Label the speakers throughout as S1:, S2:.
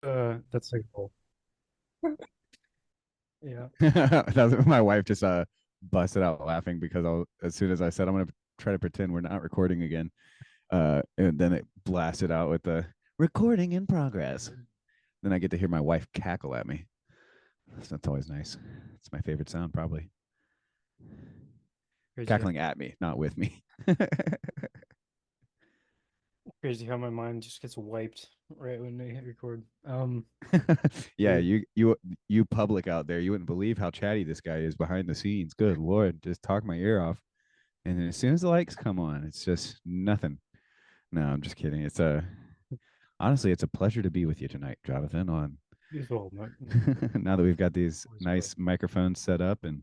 S1: That's like cool. Yeah.
S2: My wife just busted out laughing because as soon as I said I'm gonna try to pretend we're not recording again, and then it blasted out with the recording in progress. Then I get to hear my wife cackle at me. So that's always nice. It's my favorite sound, probably.
S1: Crazy how
S2: Cackling at me, not with me.
S1: crazy how my mind just gets wiped right when they hit record.
S2: Yeah,
S1: Dude,
S2: you public out there, you wouldn't believe how chatty this guy is behind the scenes. Good lord, just talk my ear off. And then as soon as the likes come on, it's just nothing. No, I'm just kidding. It's a honestly, it's a pleasure to be with you tonight, Jonathan. On
S1: as well, not
S2: now that we've got these
S1: always a
S2: nice
S1: pleasure.
S2: microphones set up and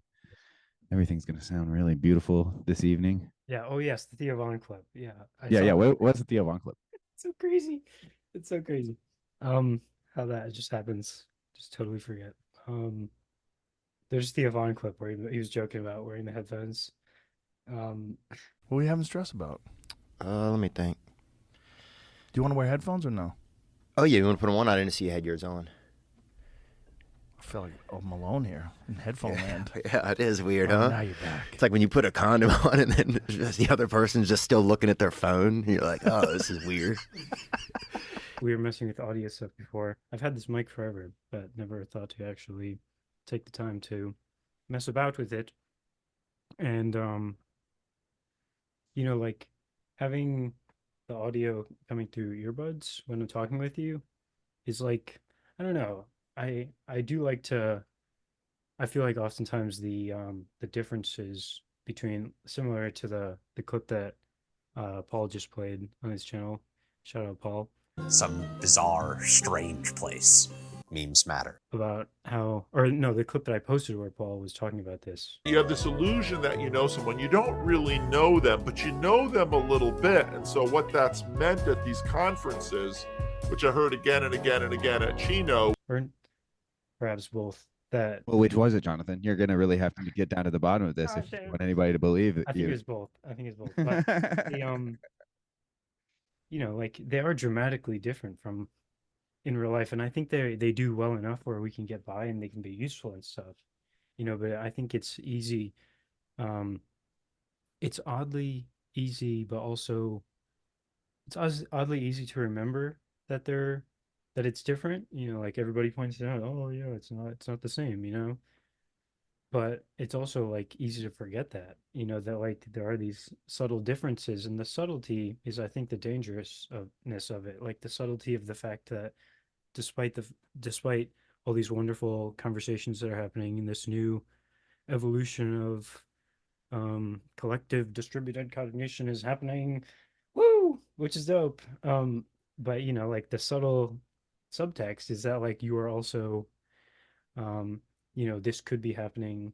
S2: everything's gonna sound really beautiful this evening.
S1: Yeah. Oh yes, the Theo Von clip. Yeah, I
S2: Yeah,
S1: saw
S2: yeah.
S1: that.
S2: What's the Theo Von clip?
S1: It's so crazy. It's so crazy. Um, how that just happens. Just totally forget. Um, there's the Avon clip where he was joking about wearing the headphones. Um,
S3: What are we having stress about?
S4: Let me think.
S3: Do you want to wear headphones or no?
S4: Oh yeah, you want to put them on? I didn't see you had yours on.
S3: I feel like I'm alone here in headphone land.
S4: Yeah, it is weird,
S3: Oh,
S4: huh?
S3: now you're back.
S4: It's like when you put a condom on and then the other person's just still looking at their phone. You're like, oh, this is weird.
S1: we were messing with audio stuff before. I've had this mic forever, but never thought to actually take the time to mess about with it. And like having the audio coming through earbuds when I'm talking with you is like, I don't know. I do like to I feel like oftentimes the differences between similar to the clip that Paul just played on his channel. Shout out Paul.
S5: Some bizarre, strange place. Memes matter.
S1: About how, or no, the clip that I posted where Paul was talking about this.
S6: You have this illusion that you know someone. You don't really know them, but you know them a little bit. And so what that's meant at these conferences, which I heard again and again and again at Chino.
S1: Or perhaps both. That
S2: Well, which was it, Jonathan? You're gonna really have to get down to the bottom of this
S1: God
S2: if you
S1: damn.
S2: want anybody to believe that
S1: I think it
S2: you.
S1: was both. I think it's both. But the like they are dramatically different from in real life, and I think they do well enough where we can get by and they can be useful and stuff. But I think it's easy. Um, it's oddly easy, but also it's oddly easy to remember that it's different. Like everybody points it out. Oh yeah, it's not the same. But it's also like easy to forget that like there are these subtle differences, and the subtlety is, I think, the dangerousness of it. Like the subtlety of the fact that despite all these wonderful conversations that are happening in this new evolution of collective distributed cognition is happening, woo, which is dope. But like the subtle subtext is that like you are also this could be happening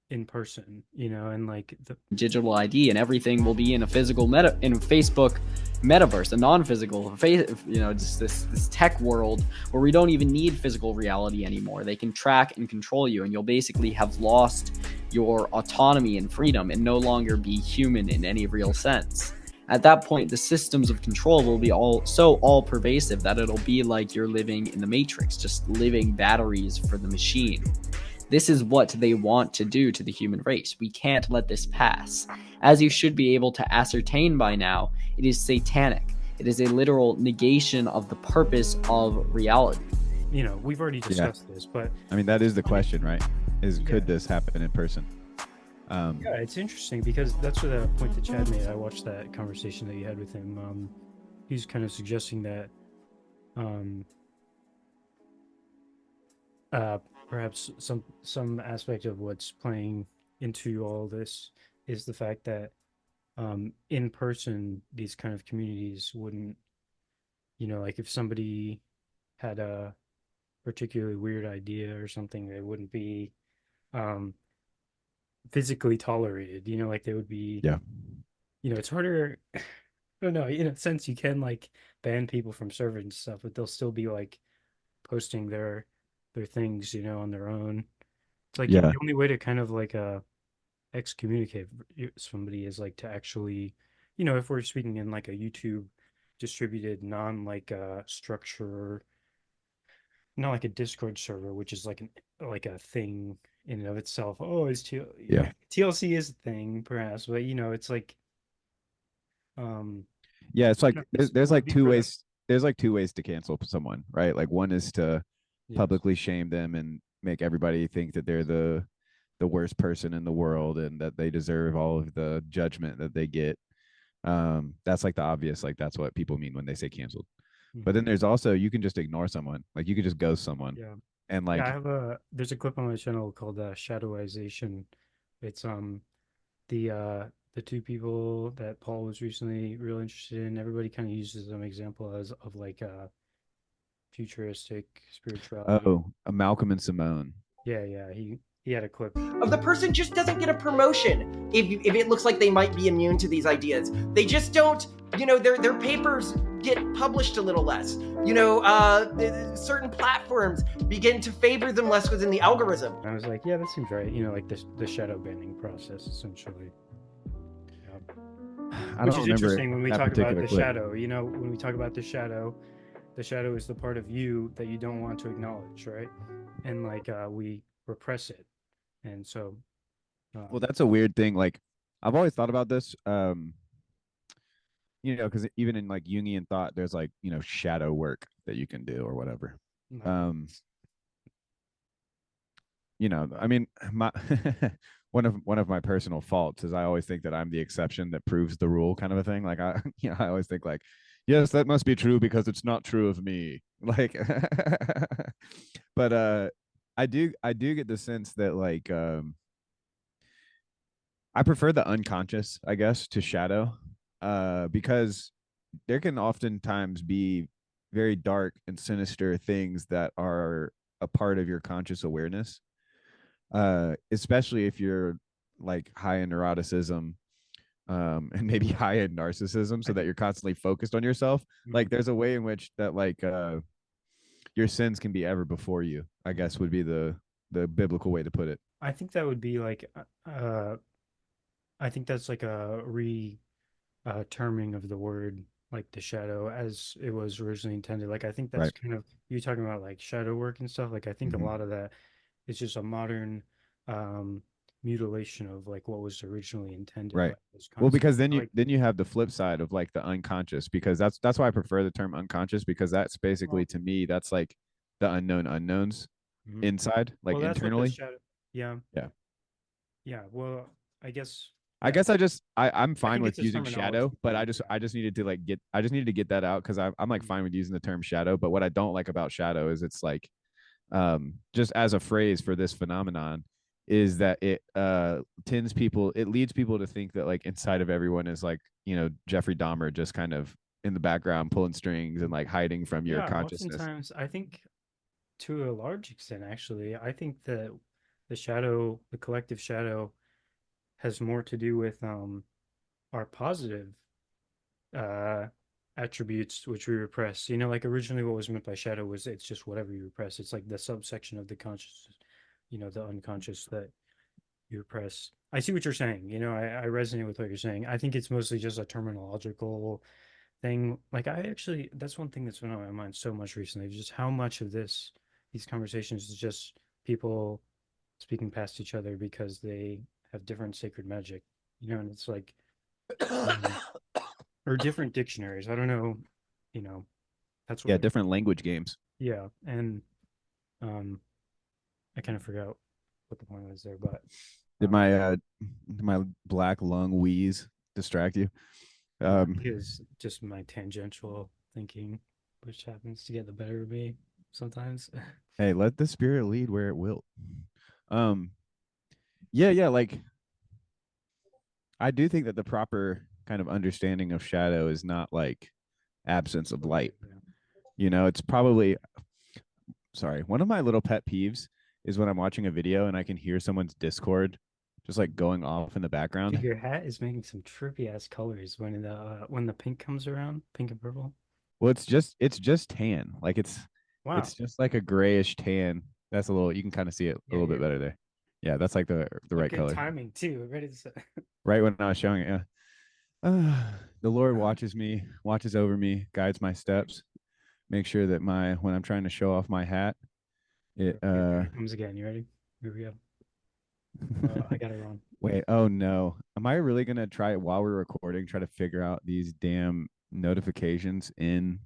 S1: in person, and like the
S7: digital ID, and everything will be in a physical in a Facebook metaverse, a non-physical just this tech world where we don't even need physical reality anymore. They can track and control you, and you'll basically have lost your autonomy and freedom and no longer be human in any real sense. At that point, the systems of control will be all pervasive that it'll be like you're living in the Matrix, just living batteries for the machine. This is what they want to do to the human race. We can't let this pass. As you should be able to ascertain by now, it is satanic. It is a literal negation of the purpose of reality.
S1: We've already discussed this, but
S2: I mean, that is the question, right? Could
S1: Yeah.
S2: this happen in person?
S1: Yeah, it's interesting because that's what the point that Chad made. I watched that conversation that you had with him. He's kind of suggesting that um, uh, perhaps some aspect of what's playing into all this is the fact that in person these kind of communities wouldn't, like if somebody had a particularly weird idea or something, they wouldn't be um, physically tolerated. Like they would be.
S2: Yeah.
S1: It's harder. I don't know. In a sense, you can like ban people from servers and stuff, but they'll still be like posting their things, on their own. It's like
S2: Yeah.
S1: the only way to kind of like excommunicate somebody is like to actually, if we're speaking in like a YouTube distributed non like structure not like a Discord server, which is like a thing in and of itself. Oh,
S2: Yeah.
S1: TLC is a thing, perhaps, but it's like
S2: Yeah, it's
S1: I
S2: like
S1: don't know, it
S2: there's
S1: would
S2: like
S1: be
S2: two
S1: for them.
S2: ways. There's like two ways to cancel someone, right? Like one is to
S1: Yes.
S2: publicly shame them and make everybody think that they're the worst person in the world and that they deserve all of the judgment that they get. That's like the obvious, like that's what people mean when they say canceled. But then
S1: Mhm.
S2: there's also you can just ignore someone, like you can just ghost someone,
S1: Yeah.
S2: and
S1: Yeah, I
S2: like
S1: have there's a clip on my channel called Shadowization. It's the two people that Paul was recently real interested in. Everybody kind of uses them example as of like futuristic spirituality.
S2: a Malcolm and Simone.
S1: Yeah, yeah. He had a clip.
S8: Of the person just doesn't get a promotion if it looks like they might be immune to these ideas. They just don't, their papers get published a little less. Certain platforms begin to favor them less within the algorithm.
S1: I was like, yeah, that seems right. Like the shadow banning process, essentially.
S2: I
S1: Which
S2: don't
S1: is
S2: remember
S1: interesting when we
S2: that
S1: talk about
S2: particular
S1: the
S2: clip.
S1: shadow. When we talk about the shadow is the part of you that you don't want to acknowledge, right? And like we repress it, and so.
S2: Well, that's a weird thing. Like, I've always thought about this. Because even in like Jungian thought, there's like shadow work that you can do or whatever.
S1: No.
S2: I mean, my one of my personal faults is I always think that I'm the exception that proves the rule, kind of a thing. Like I always think like, yes, that must be true because it's not true of me. Like, but I do get the sense that like I prefer the unconscious, I guess, to shadow, because there can oftentimes be very dark and sinister things that are a part of your conscious awareness, especially if you're like high in neuroticism, and maybe high in narcissism, so that you're constantly focused on yourself. Like, there's a way in which that like your sins can be ever before you, I guess, would be the biblical way to put it.
S1: I think that would be like I think that's like a terming of the word, like the shadow as it was originally intended. Like I think that's
S2: Right.
S1: kind of you talking about like shadow work and stuff. Like I think a lot of that is just a modern mutilation of like what was originally intended.
S2: Right.
S1: By those
S2: Well, because
S1: concepts.
S2: then you have the flip side of like the unconscious, because that's why I prefer the term unconscious, because that's basically, to me, that's like the unknown unknowns
S1: Mhm.
S2: inside, like
S1: Well, that's what the
S2: internally.
S1: shadow. Yeah.
S2: Yeah.
S1: Yeah. Well, I guess.
S2: I guess I'm fine
S1: think
S2: with
S1: it's a
S2: using shadow,
S1: terminology
S2: but
S1: thing,
S2: I just needed to like get that out, because I'm like fine with using the term shadow. But what I don't like about shadow is it's like, just as a phrase for this phenomenon, is that it leads people to think that like inside of everyone is like Jeffrey Dahmer, just kind of in the background pulling strings and like hiding from your
S1: Yeah,
S2: consciousness.
S1: oftentimes I think to a large extent, actually, I think that the collective shadow, has more to do with our positive uh attributes which we repress. Like originally what was meant by shadow was it's just whatever you repress. It's like the subsection of the conscious, the unconscious that you repress. I see what you're saying. I resonate with what you're saying. I think it's mostly just a terminological thing. Like that's one thing that's been on my mind so much recently, just how much of these conversations is just people speaking past each other because they have different sacred magic, and it's like, or different dictionaries. I don't know, that's what.
S2: Yeah, different language games.
S1: Yeah, and I kind of forgot what the point was there, but
S2: Did my black lung wheeze distract you?
S1: is just my tangential thinking, which happens to get the better of me sometimes.
S2: Hey, let the spirit lead where it will. Yeah, like I do think that the proper kind of understanding of shadow is not like absence of light. It's probably, sorry, one of my little pet peeves is when I'm watching a video and I can hear someone's Discord just like going off in the background.
S1: Dude, your hat is making some trippy ass colors when the pink comes around, pink and purple.
S2: Well, it's just tan. Like it's just like a grayish tan. That's you can kind of see it a little bit better there. Yeah, that's like the right color.
S1: Timing too. Ready to say.
S2: Right when I was showing it, yeah. The Lord watches me, watches over me, guides my steps, make sure that when I'm trying to show off my hat, It
S1: Here it comes again. You ready? Here we go. I got it wrong.
S2: wait, oh no. Am I really gonna try it while we're recording, try to figure out these damn notifications in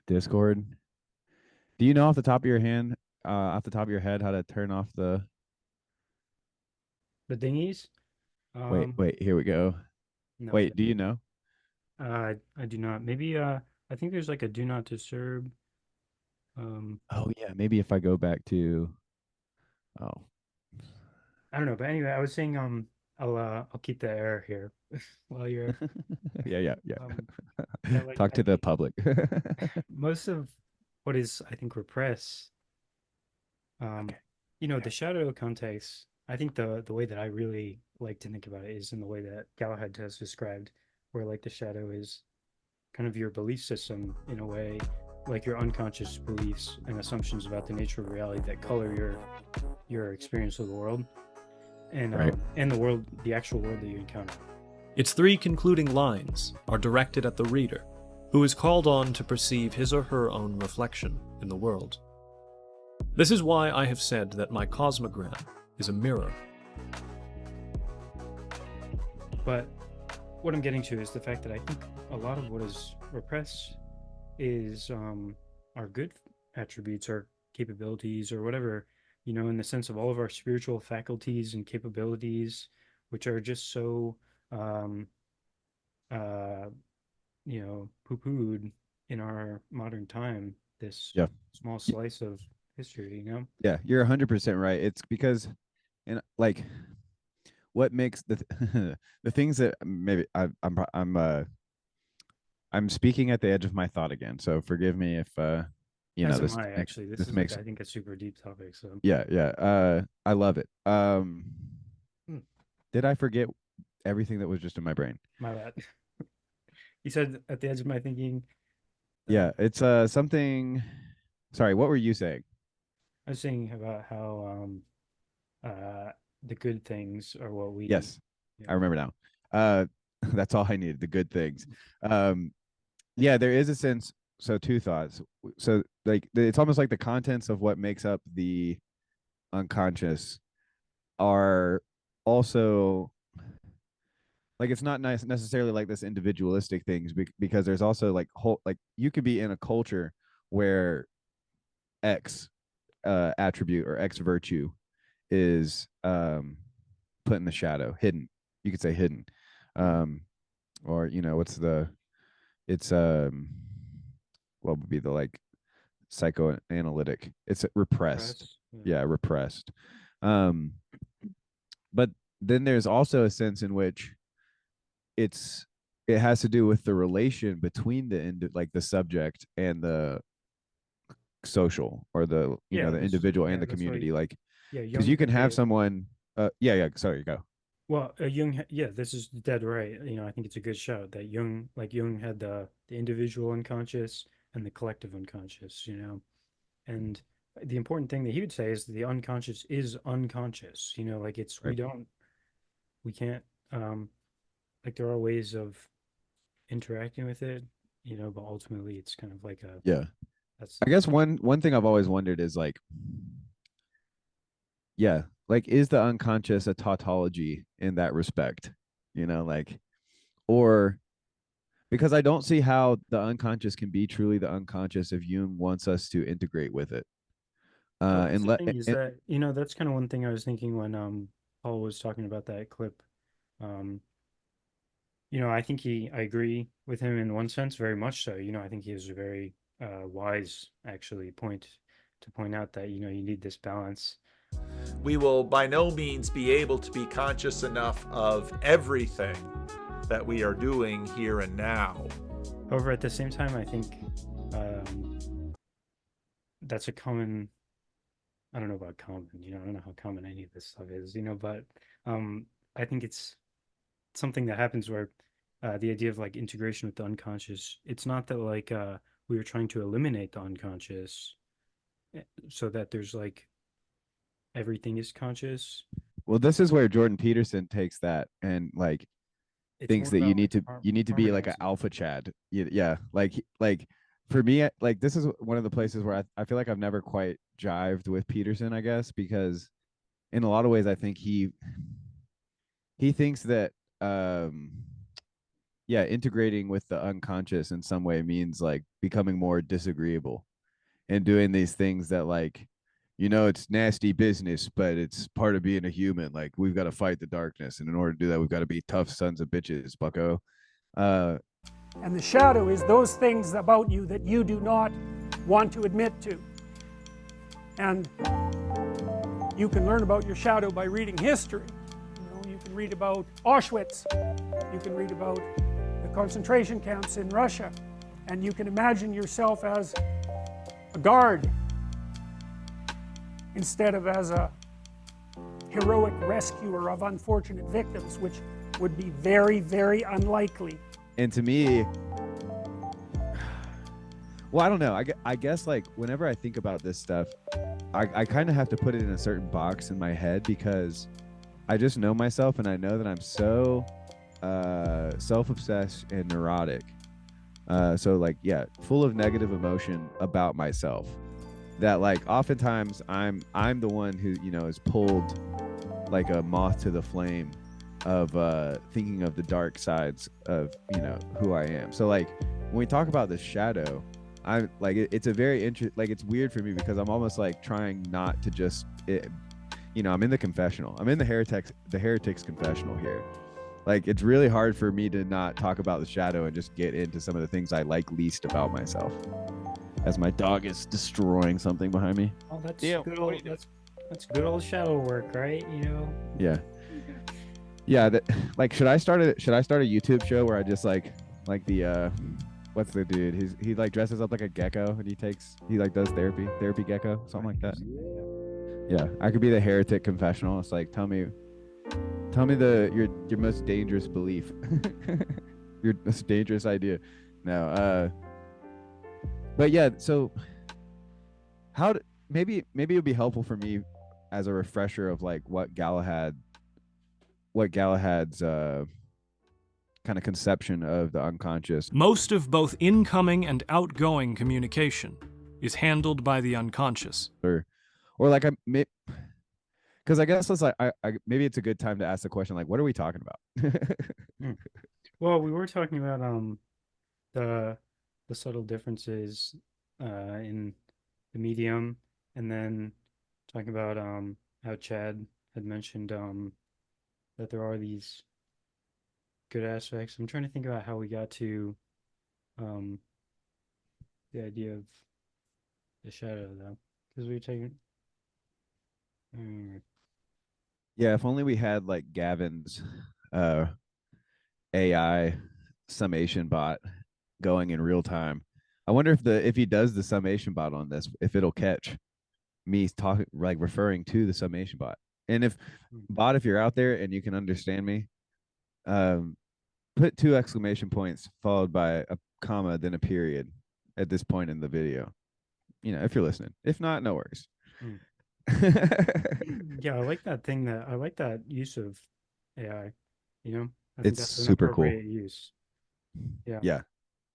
S2: Discord? Do you know off the top of your off the top of your head, how to turn off the
S1: Dinghies.
S2: wait, here we go.
S1: No,
S2: Wait, do you know?
S1: I do not. Maybe I think there's like a do not disturb.
S2: Oh yeah, maybe if I go back to oh
S1: I don't know, but anyway, I was saying I'll keep the error here while you're
S2: yeah.
S1: that, like,
S2: Talk
S1: I
S2: to the
S1: think
S2: public.
S1: most of what is, I think, repressed, the shadow context. I think the way that I really like to think about it is in the way that Galahad has described, where like the shadow is kind of your belief system in a way, like your unconscious beliefs and assumptions about the nature of reality that color your experience of the world and
S2: Right.
S1: And the world, the actual world that you encounter.
S9: Its three concluding lines are directed at the reader, who is called on to perceive his or her own reflection in the world. This is why I have said that my cosmogram is a mirror.
S1: But what I'm getting to is the fact that I think a lot of what is repressed is our good attributes, our capabilities, or whatever, in the sense of all of our spiritual faculties and capabilities, which are just so poo-pooed in our modern time, this
S2: Yeah.
S1: small slice of history,
S2: Yeah, you're 100% right. It's because, and like, what makes the things that maybe I'm speaking at the edge of my thought again. So forgive me if
S1: As am
S2: this
S1: I, actually. This
S2: this
S1: is
S2: makes
S1: I think a super deep topic. So
S2: yeah. I love it.
S1: Hmm.
S2: Did I forget everything that was just in my brain?
S1: my bad. You said at the edge of my thinking.
S2: Yeah, it's something. Sorry, what were you saying?
S1: I was saying about how the good things are what we.
S2: Yes, I remember now. That's all I needed. The good things. Yeah, there is a sense. So two thoughts. So like it's almost like the contents of what makes up the unconscious are also like it's not nice necessarily like this individualistic things because there's also like whole like you could be in a culture where X attribute or X virtue is put in the shadow, hidden. You could say hidden. Or what's the it's what would be the like psychoanalytic? It's repressed. Yeah, repressed. But then there's also a sense in which it has to do with the relation between the subject and the social or the the individual and the community, like because you can have someone sorry, go.
S1: Well, Jung, this is dead right. I think it's a good shout that Jung had the individual unconscious and the collective unconscious, and the important thing that he would say is that the unconscious is unconscious, like it's
S2: Right.
S1: we can't like there are ways of interacting with it, but ultimately it's kind of like
S2: I guess one thing I've always wondered is like is the unconscious a tautology in that respect, like, or because I don't see how the unconscious can be truly the unconscious if Jung wants us to integrate with it.
S1: And the thing is that that's kind of one thing I was thinking when Paul was talking about that clip. I think I agree with him in one sense, very much so. I think he is a very wise actually point out that you need this balance.
S6: We will by no means be able to be conscious enough of everything that we are doing here and now.
S1: However, at the same time, I think that's a common. I don't know about common. I don't know how common any of this stuff is. But I think it's something that happens where the idea of like integration with the unconscious. It's not that like we were trying to eliminate the unconscious, so that there's like everything is conscious.
S2: Well, this is where Jordan Peterson takes that and like thinks that you need to be like an alpha Chad. Yeah, like for me, like this is one of the places where I feel like I've never quite jived with Peterson, I guess, because in a lot of ways I think he thinks that yeah, integrating with the unconscious in some way means like becoming more disagreeable and doing these things that like, you know, it's nasty business, but it's part of being a human. Like we've got to fight the darkness, and in order to do that, we've got to be tough sons of bitches, bucko.
S10: And the shadow is those things about you that you do not want to admit to. And you can learn about your shadow by reading history. You know, you can read about Auschwitz. You can read about the concentration camps in Russia. And you can imagine yourself as a guard instead of as a heroic rescuer of unfortunate victims, which would be very, very unlikely.
S2: And to me, well, I don't know. I guess like whenever I think about this stuff, I kind of have to put it in a certain box in my head because I just know myself and I know that I'm so self-obsessed and neurotic. So like, yeah, full of negative emotion about myself that like oftentimes I'm the one who, you know, is pulled like a moth to the flame of thinking of the dark sides of, you know, who I am. So like when we talk about the shadow, I like it's a very like it's weird for me because I'm almost like trying not to just you know, I'm in the confessional. I'm in the heretics confessional here. Like it's really hard for me to not talk about the shadow and just get into some of the things I like least about myself. As my dog is destroying something behind me.
S1: Oh, that's good old, that's good old shadow work, right? You know.
S2: Yeah. Yeah, that like should I start a YouTube show where I just like the what's the dude? He like dresses up like a gecko and he like does therapy gecko, something like that. Yeah, I could be the heretic confessional. It's like tell me your most dangerous belief. Your most dangerous idea. No, but yeah, so maybe it would be helpful for me as a refresher of like what Galahad's kind of conception of the unconscious.
S9: Most of both incoming and outgoing communication is handled by the unconscious.
S2: Or like because I guess let's like I maybe it's a good time to ask the question like what are we talking about?
S1: Well, we were talking about the subtle differences in the medium, and then talking about how Chad had mentioned that there are these good aspects. I'm trying to think about how we got to the idea of the shadow though, because we were taking.
S2: Yeah, if only we had like Gavin's AI summation bot going in real time. I wonder if he does the summation bot on this, if it'll catch me talking like referring to the summation bot. And if you're out there and you can understand me, put 2 exclamation points followed by a comma then a period at this point in the video. You know, if you're listening. If not, no worries.
S1: Yeah, I like that use of AI. You know, I think
S2: it's
S1: that's an
S2: super cool
S1: appropriate use. Yeah,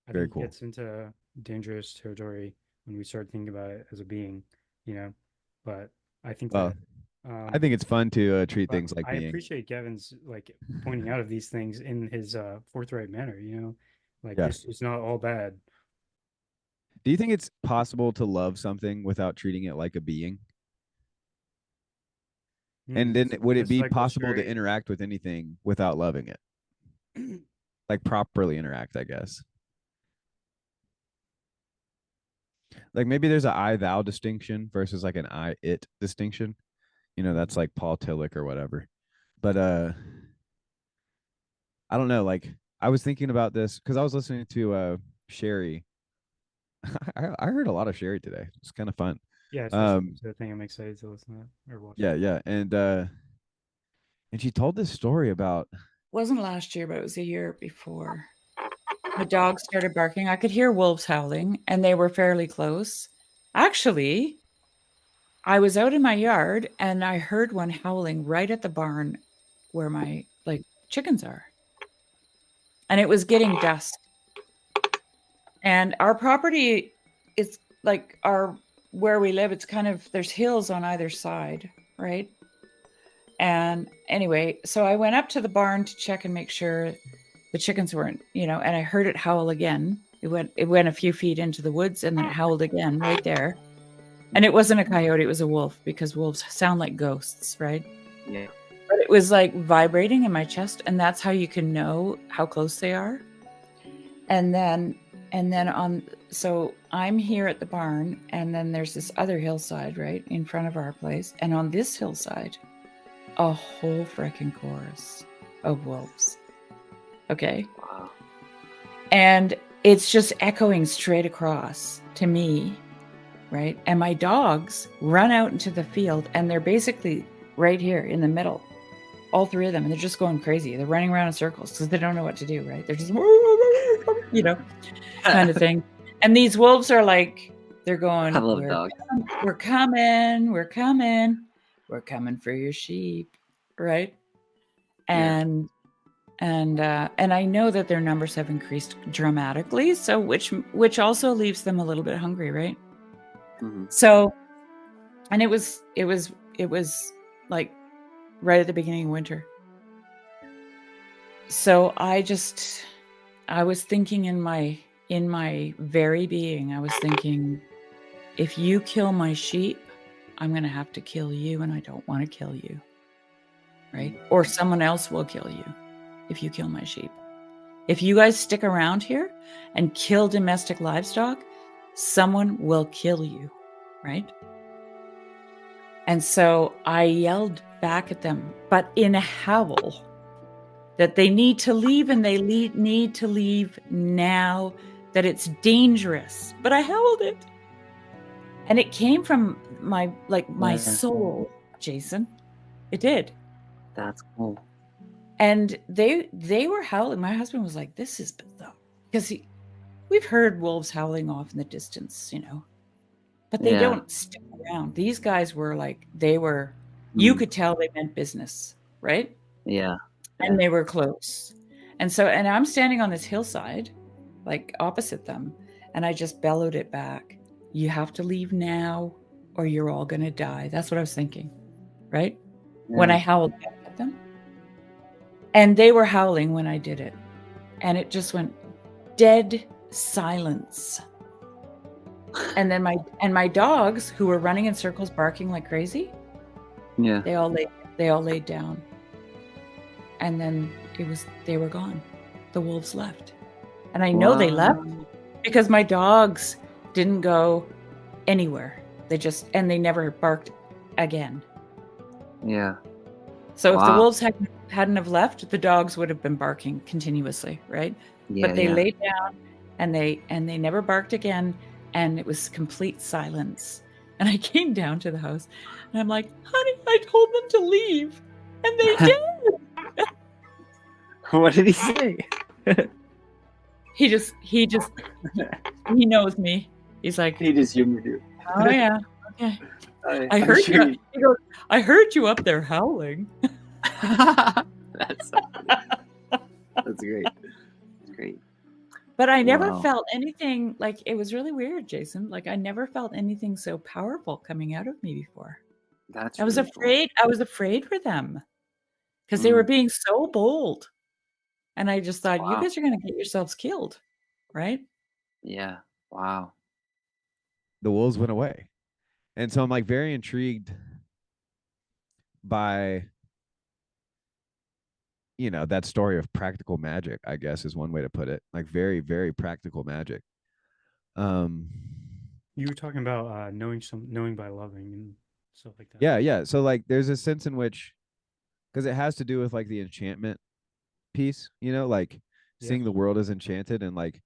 S2: very
S1: think
S2: cool.
S1: It gets into dangerous territory when we start thinking about it as a being. You know, but I think that.
S2: I think it's fun to treat things like
S1: I
S2: being.
S1: appreciate Gavin's like pointing out of these things in his forthright manner. You know, like
S2: Yeah.
S1: this is not all bad.
S2: Do you think it's possible to love something without treating it like a being? And then would it be possible to interact with anything without loving it? Like properly interact, I guess. Like maybe there's a I thou distinction versus like an I it distinction. You know, that's like Paul Tillich or whatever. But I don't know, like I was thinking about this because I was listening to Shari. I heard a lot of Shari today. It's kind of fun.
S1: Yeah, it's the thing I'm excited to listen to or watch.
S2: Yeah, and she told this story about.
S11: Wasn't last year, but it was a year before. The dogs started barking. I could hear wolves howling, and they were fairly close. Actually, I was out in my yard, and I heard one howling right at the barn where my chickens are. And it was getting dusk. And our property is like where we live. It's kind of, there's hills on either side, right? And anyway, so I went up to the barn to check and make sure the chickens weren't, and I heard it howl again. It went a few feet into the woods and then it howled again right there. And it wasn't a coyote, it was a wolf, because wolves sound like ghosts, right?
S7: Yeah.
S11: But it was like vibrating in my chest, and that's how you can know how close they are. And then so I'm here at the barn, and then there's this other hillside right in front of our place. And on this hillside, a whole freaking chorus of wolves. Okay.
S7: Wow.
S11: And it's just echoing straight across to me, right? And my dogs run out into the field, and they're basically right here in the middle, all three of them, and they're just going crazy. They're running around in circles because they don't know what to do, right? They're just, kind of thing. And these wolves are like, they're going,
S7: I love dogs.
S11: We're coming for your sheep, right? And I know that their numbers have increased dramatically, so which also leaves them a little bit hungry, right?
S7: Mm-hmm.
S11: So, and it was like right at the beginning of winter. So I was thinking in my very being, I was thinking, if you kill my sheep, I'm going to have to kill you, and I don't want to kill you, right? Or someone else will kill you if you kill my sheep. If you guys stick around here and kill domestic livestock, someone will kill you, right? And so I yelled back at them, but in a howl, that they need to leave, and they need to leave now, that it's dangerous. But I howled it. And it came from my soul, Jason. It did.
S7: That's cool.
S11: And they were howling. My husband was like, this is bizarre. Because we've heard wolves howling off in the distance, but they don't stick around. These guys were like, you could tell they meant business, right?
S7: Yeah.
S11: And they were close. And I'm standing on this hillside, like opposite them. And I just bellowed it back. You have to leave now, or you're all going to die. That's what I was thinking, right? Yeah. When I howled back at them. And they were howling when I did it. And it just went dead silence. And then my dogs, who were running in circles barking like crazy, they all laid down. And then they were gone. The wolves left. And I know they left because my dogs didn't go anywhere. They never barked again.
S7: Yeah.
S11: So if the wolves hadn't have left, the dogs would have been barking continuously, right?
S7: Yeah,
S11: but they laid down and they never barked again, and it was complete silence. And I came down to the house and I'm like, honey, I told them to leave. And they did.
S7: What did he say?
S11: He knows me. He's like,
S7: he just humored you.
S11: Oh yeah. Okay. I heard you. He goes, I heard you up there howling.
S7: That's great. That's great.
S11: But I never felt anything like, it was really weird, Jason. Like I never felt anything so powerful coming out of me before. I was afraid. Cool. I was afraid for them because they were being so bold. And I just thought, you guys are going to get yourselves killed, right?
S7: Yeah. Wow.
S2: The wolves went away. And so I'm like very intrigued by, that story of practical magic, I guess is one way to put it. Like very, very practical magic.
S1: You were talking about knowing by loving and stuff like that.
S2: Yeah. So like there's a sense in which, because it has to do with like the enchantment piece, like seeing the world as enchanted, and like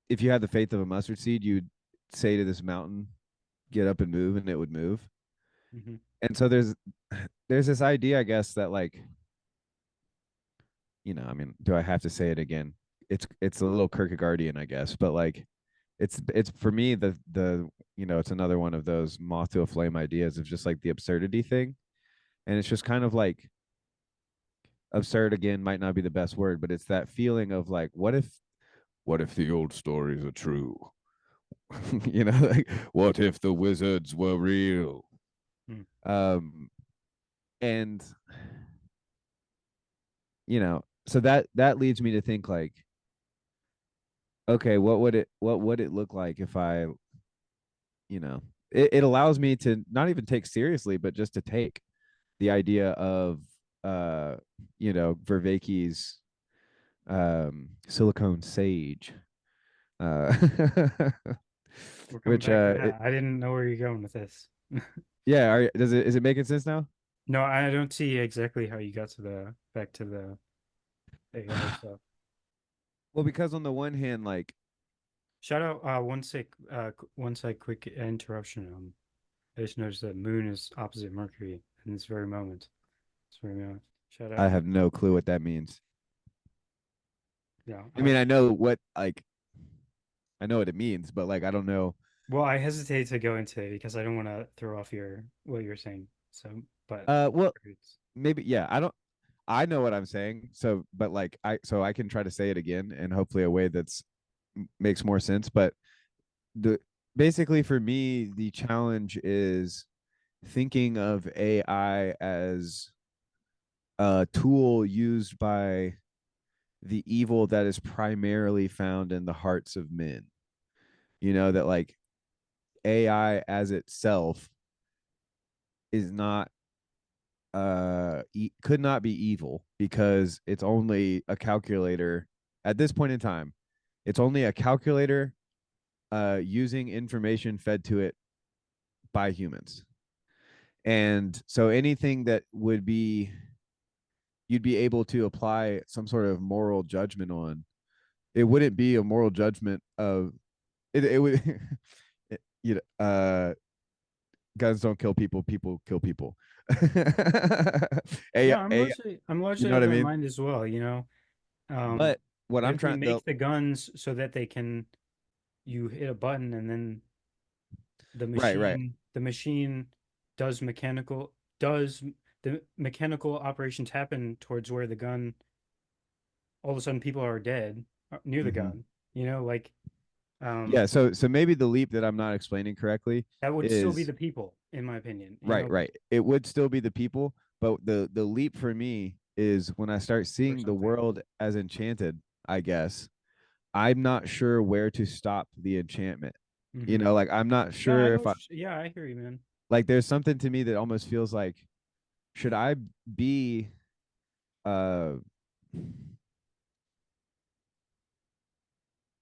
S2: if you had the faith of a mustard seed, you'd say to this mountain, get up and move, and it would move. Mm-hmm. And so there's this idea, I guess, that like, I mean, do I have to say it again? It's a little Kierkegaardian, I guess, but like it's for me the it's another one of those moth to a flame ideas of just like the absurdity thing. And it's just kind of like, absurd again might not be the best word, but it's that feeling of like, what if what if the old stories are true? You know, like, what if the wizards were real? And you know, so that leads me to think like, okay, what would it look like if I, you know, it allows me to not even take seriously, but just to take the idea of you know, Vervaeke's silicone sage.
S1: We're coming
S2: Which
S1: back to that. I didn't know where you're going with this.
S2: yeah, is it making sense now?
S1: No, I don't see exactly how you got to back to the AI stuff.
S2: Well, because on the one hand, like,
S1: shout out one sec quick interruption. I just noticed that Moon is opposite Mercury in this very moment. This very moment. Shout out.
S2: I have no clue what that means.
S1: Yeah.
S2: I mean, I know what I know what it means, but like I don't know.
S1: Well, I hesitate to go into it because I don't want to throw off what you're saying. So, but
S2: well, maybe yeah. I know what I'm saying. So, but like I can try to say it again and hopefully a way that's makes more sense. But basically for me, the challenge is thinking of AI as a tool used by the evil that is primarily found in the hearts of men. You know, that like AI as itself is not could not be evil because it's only a calculator at this point in time. It's only a calculator using information fed to it by humans. And so anything that would be you'd be able to apply some sort of moral judgment on, it wouldn't be a moral judgment of it would you know, guns don't kill people, people kill people.
S1: yeah, I'm
S2: you
S1: largely
S2: know
S1: of
S2: what I
S1: that
S2: mean?
S1: mind as well, you know.
S2: But what I'm
S1: if we
S2: trying
S1: make the guns so that you hit a button and then
S2: right.
S1: the machine does the mechanical operations happen towards where the gun, all of a sudden people are dead near the gun, you know, like
S2: Yeah, so maybe the leap that I'm not explaining correctly
S1: that would still be
S2: is
S1: the people, in my opinion, you
S2: right,
S1: know.
S2: right. It would still be the people, but the leap for me is when I start seeing the world as enchanted, I guess. I'm not sure where to stop the enchantment. You know, like I'm not sure if
S1: yeah, I hear you, man.
S2: like there's something to me that almost feels like should I be uh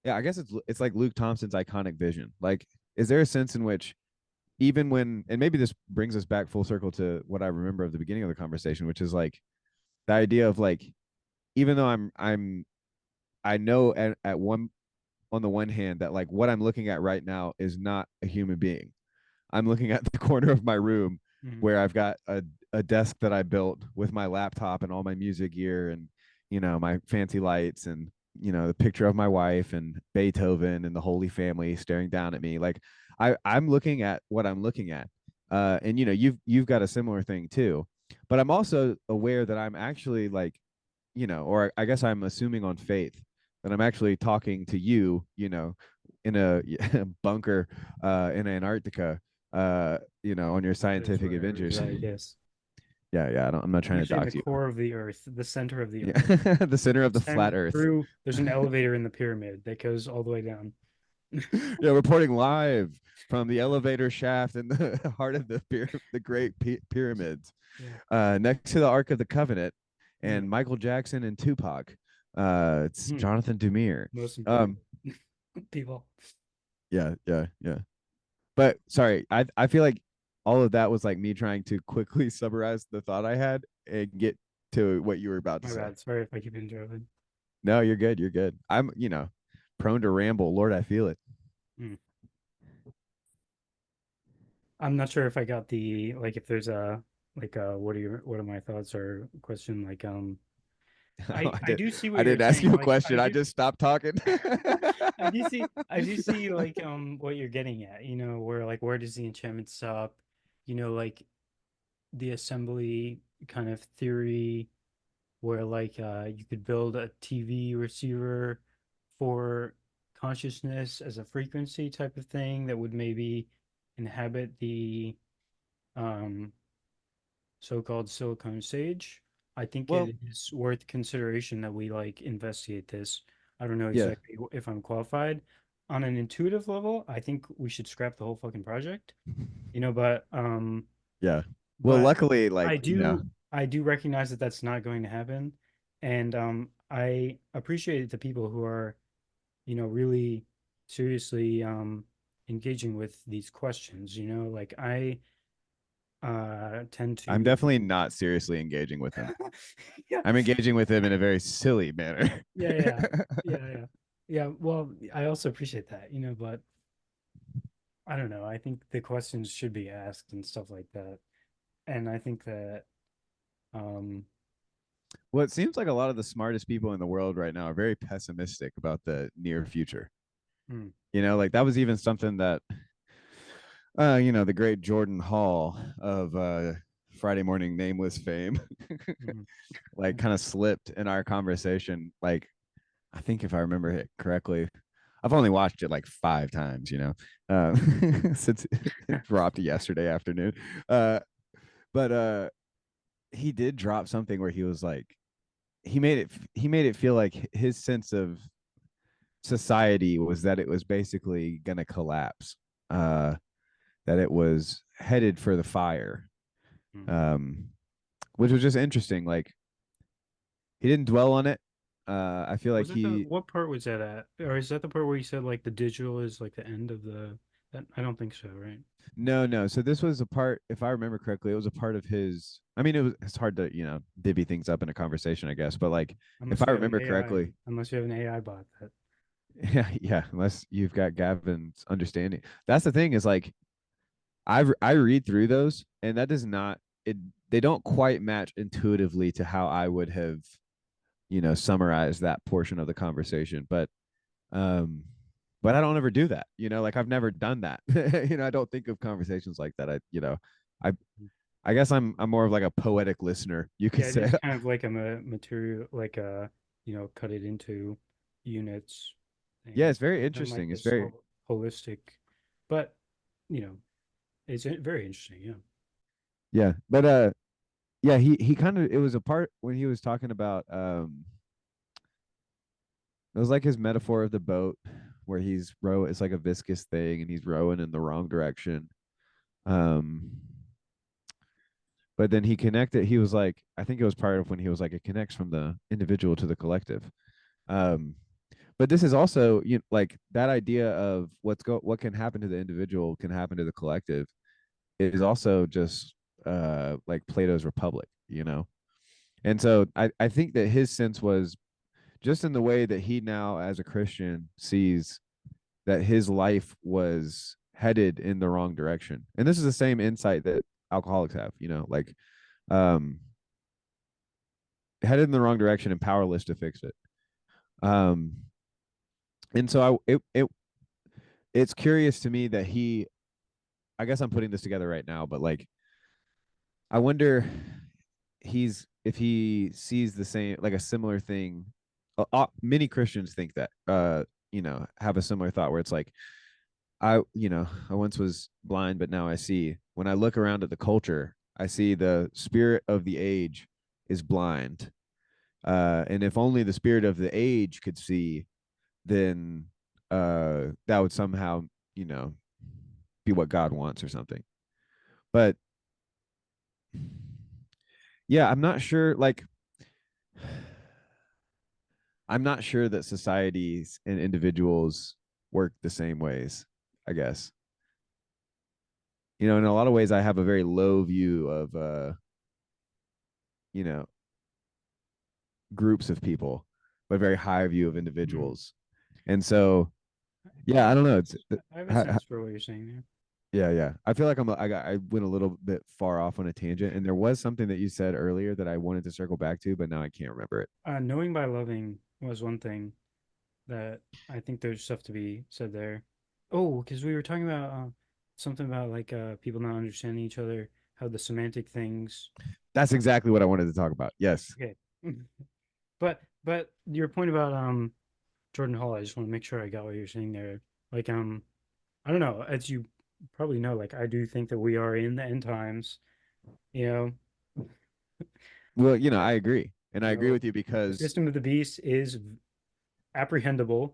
S2: yeah, I guess it's like Luke Thompson's iconic vision. Like, is there a sense in which even when and maybe this brings us back full circle to what I remember of the beginning of the conversation, which is like the idea of like even though I know at one on the one hand that like what I'm looking at right now is not a human being. I'm looking at the corner of my room where I've got a desk that I built with my laptop and all my music gear and you know my fancy lights and you know the picture of my wife and Beethoven and the Holy Family staring down at me. Like I'm looking at what I'm looking at. And you know you've got a similar thing too. But I'm also aware that I'm actually like, you know, or I guess I'm assuming on faith that I'm actually talking to you, you know, in a bunker in Antarctica, you know, on your scientific adventures.
S1: I guess.
S2: Yeah. I'm not trying to
S1: Actually in
S2: dox
S1: the
S2: you.
S1: core of the earth, the center of the
S2: Yeah.
S1: earth.
S2: The center of the flat earth.
S1: There's an elevator in the pyramid that goes all the way down.
S2: Yeah, reporting live from the elevator shaft in the heart of the Great Pyramids, next to the Ark of the Covenant, and Michael Jackson and Tupac. It's Jonathan Demir.
S1: Most important people.
S2: Yeah. But sorry, I feel like all of that was like me trying to quickly summarize the thought I had and get to what you were about to
S1: My
S2: say.
S1: bad. Sorry if I keep interrupting.
S2: No, you're good. You're good. I'm, you know, prone to ramble. Lord, I feel it.
S1: I'm not sure if I got the like if there's a like what are my thoughts or question like I do see what
S2: I
S1: you're
S2: didn't ask
S1: saying.
S2: you a
S1: Like,
S2: question. I just stopped talking.
S1: I do see like what you're getting at, you know, where does the enchantment stop? You know, like the assembly kind of theory where like you could build a TV receiver for consciousness as a frequency type of thing that would maybe inhabit the so-called silicon sage, I think
S2: Well,
S1: it is worth consideration that we like investigate this. I don't know
S2: yeah,
S1: exactly if I'm qualified. On an intuitive level, I think we should scrap the whole fucking project. But
S2: yeah. Well,
S1: but
S2: luckily,
S1: I
S2: like,
S1: do recognize that that's not going to happen, and I appreciate the people who are, really seriously engaging with these questions. Like I tend
S2: I'm
S1: to.
S2: definitely not seriously engaging with him.
S1: Yeah.
S2: I'm engaging with him in a very silly manner.
S1: Yeah. Well, I also appreciate that, but I don't know. I think the questions should be asked and stuff like that. And I think that, um,
S2: Well, it seems like a lot of the smartest people in the world right now are very pessimistic about the near future.
S1: hmm,
S2: Like that was even something that, the great Jordan Hall of Friday Morning Nameless fame,
S1: mhm,
S2: like kind of slipped in our conversation. Like, I think if I remember it correctly, I've only watched it like 5 times, since it dropped yesterday afternoon. But he did drop something where he was like, he made it feel like his sense of society was that it was basically gonna collapse, that it was headed for the fire,
S1: hmm.
S2: um, which was just interesting. Like he didn't dwell on it. I feel like
S1: Was that
S2: he
S1: what part was that at? Or is that the part where you said like the digital is like the end of that? I don't think so, right?
S2: no. So this was a part, if I remember correctly, it was a part of his. I mean, it's hard to divvy things up in a conversation, I guess. But like, if
S1: Unless
S2: I
S1: you have an
S2: remember
S1: AI,
S2: correctly,
S1: unless you have an AI bot that.
S2: yeah. Unless you've got Gavin's understanding, that's the thing. Is like I read through those, and that does not it. They don't quite match intuitively to how I would have summarize that portion of the conversation. Um but I don't ever do that. Like I've never done that. I don't think of conversations like that. I I guess I'm more of like a poetic listener, you could
S1: Yeah, it
S2: say.
S1: is kind of like a material, like cut it into units
S2: Yeah,
S1: thing,
S2: it's very
S1: and like
S2: interesting. It's
S1: this
S2: very
S1: holistic, but you know, it's very interesting. Yeah.
S2: yeah. But yeah, he kind of, it was a part when he was talking about it was like his metaphor of the boat where it's like a viscous thing and he's rowing in the wrong direction. Um but then he was like, I think it was part of when he was like, it connects from the individual to the collective. um but this is also, like that idea of what can happen to the individual can happen to the collective is also just like Plato's Republic, and so I think that his sense was just in the way that he now as a Christian sees that his life was headed in the wrong direction. And this is the same insight that alcoholics have, like um headed in the wrong direction and powerless to fix it. Um and so it's curious to me that I guess I'm putting this together right now, but like I wonder if he sees the same, like a similar thing. Many Christians think that have a similar thought where it's like, I once was blind, but now I see. When I look around at the culture, I see the spirit of the age is blind. And if only the spirit of the age could see, then that would somehow, be what God wants or something. But yeah, I'm not sure. Like, I'm not sure that societies and individuals work the same ways, I guess. In a lot of ways, I have a very low view of, you know, groups of people, but very high view of individuals. And so, yeah, I don't know.
S1: I have a sense for what you're saying there.
S2: Yeah. I feel like I went a little bit far off on a tangent, and there was something that you said earlier that I wanted to circle back to, but now I can't remember it.
S1: Knowing by loving was one thing that I think there's stuff to be said there. Oh, because we were talking about something about like people not understanding each other, how the semantic things.
S2: That's exactly what I wanted to talk about. Yes.
S1: Okay. But your point about Jordan Hall, I just want to make sure I got what you're saying there. Like, I don't know, as you probably know, like I do think that we are in the end times. You know,
S2: Well, I agree, and I
S1: you
S2: agree
S1: know,
S2: with you
S1: the
S2: because
S1: system of the beast is apprehendable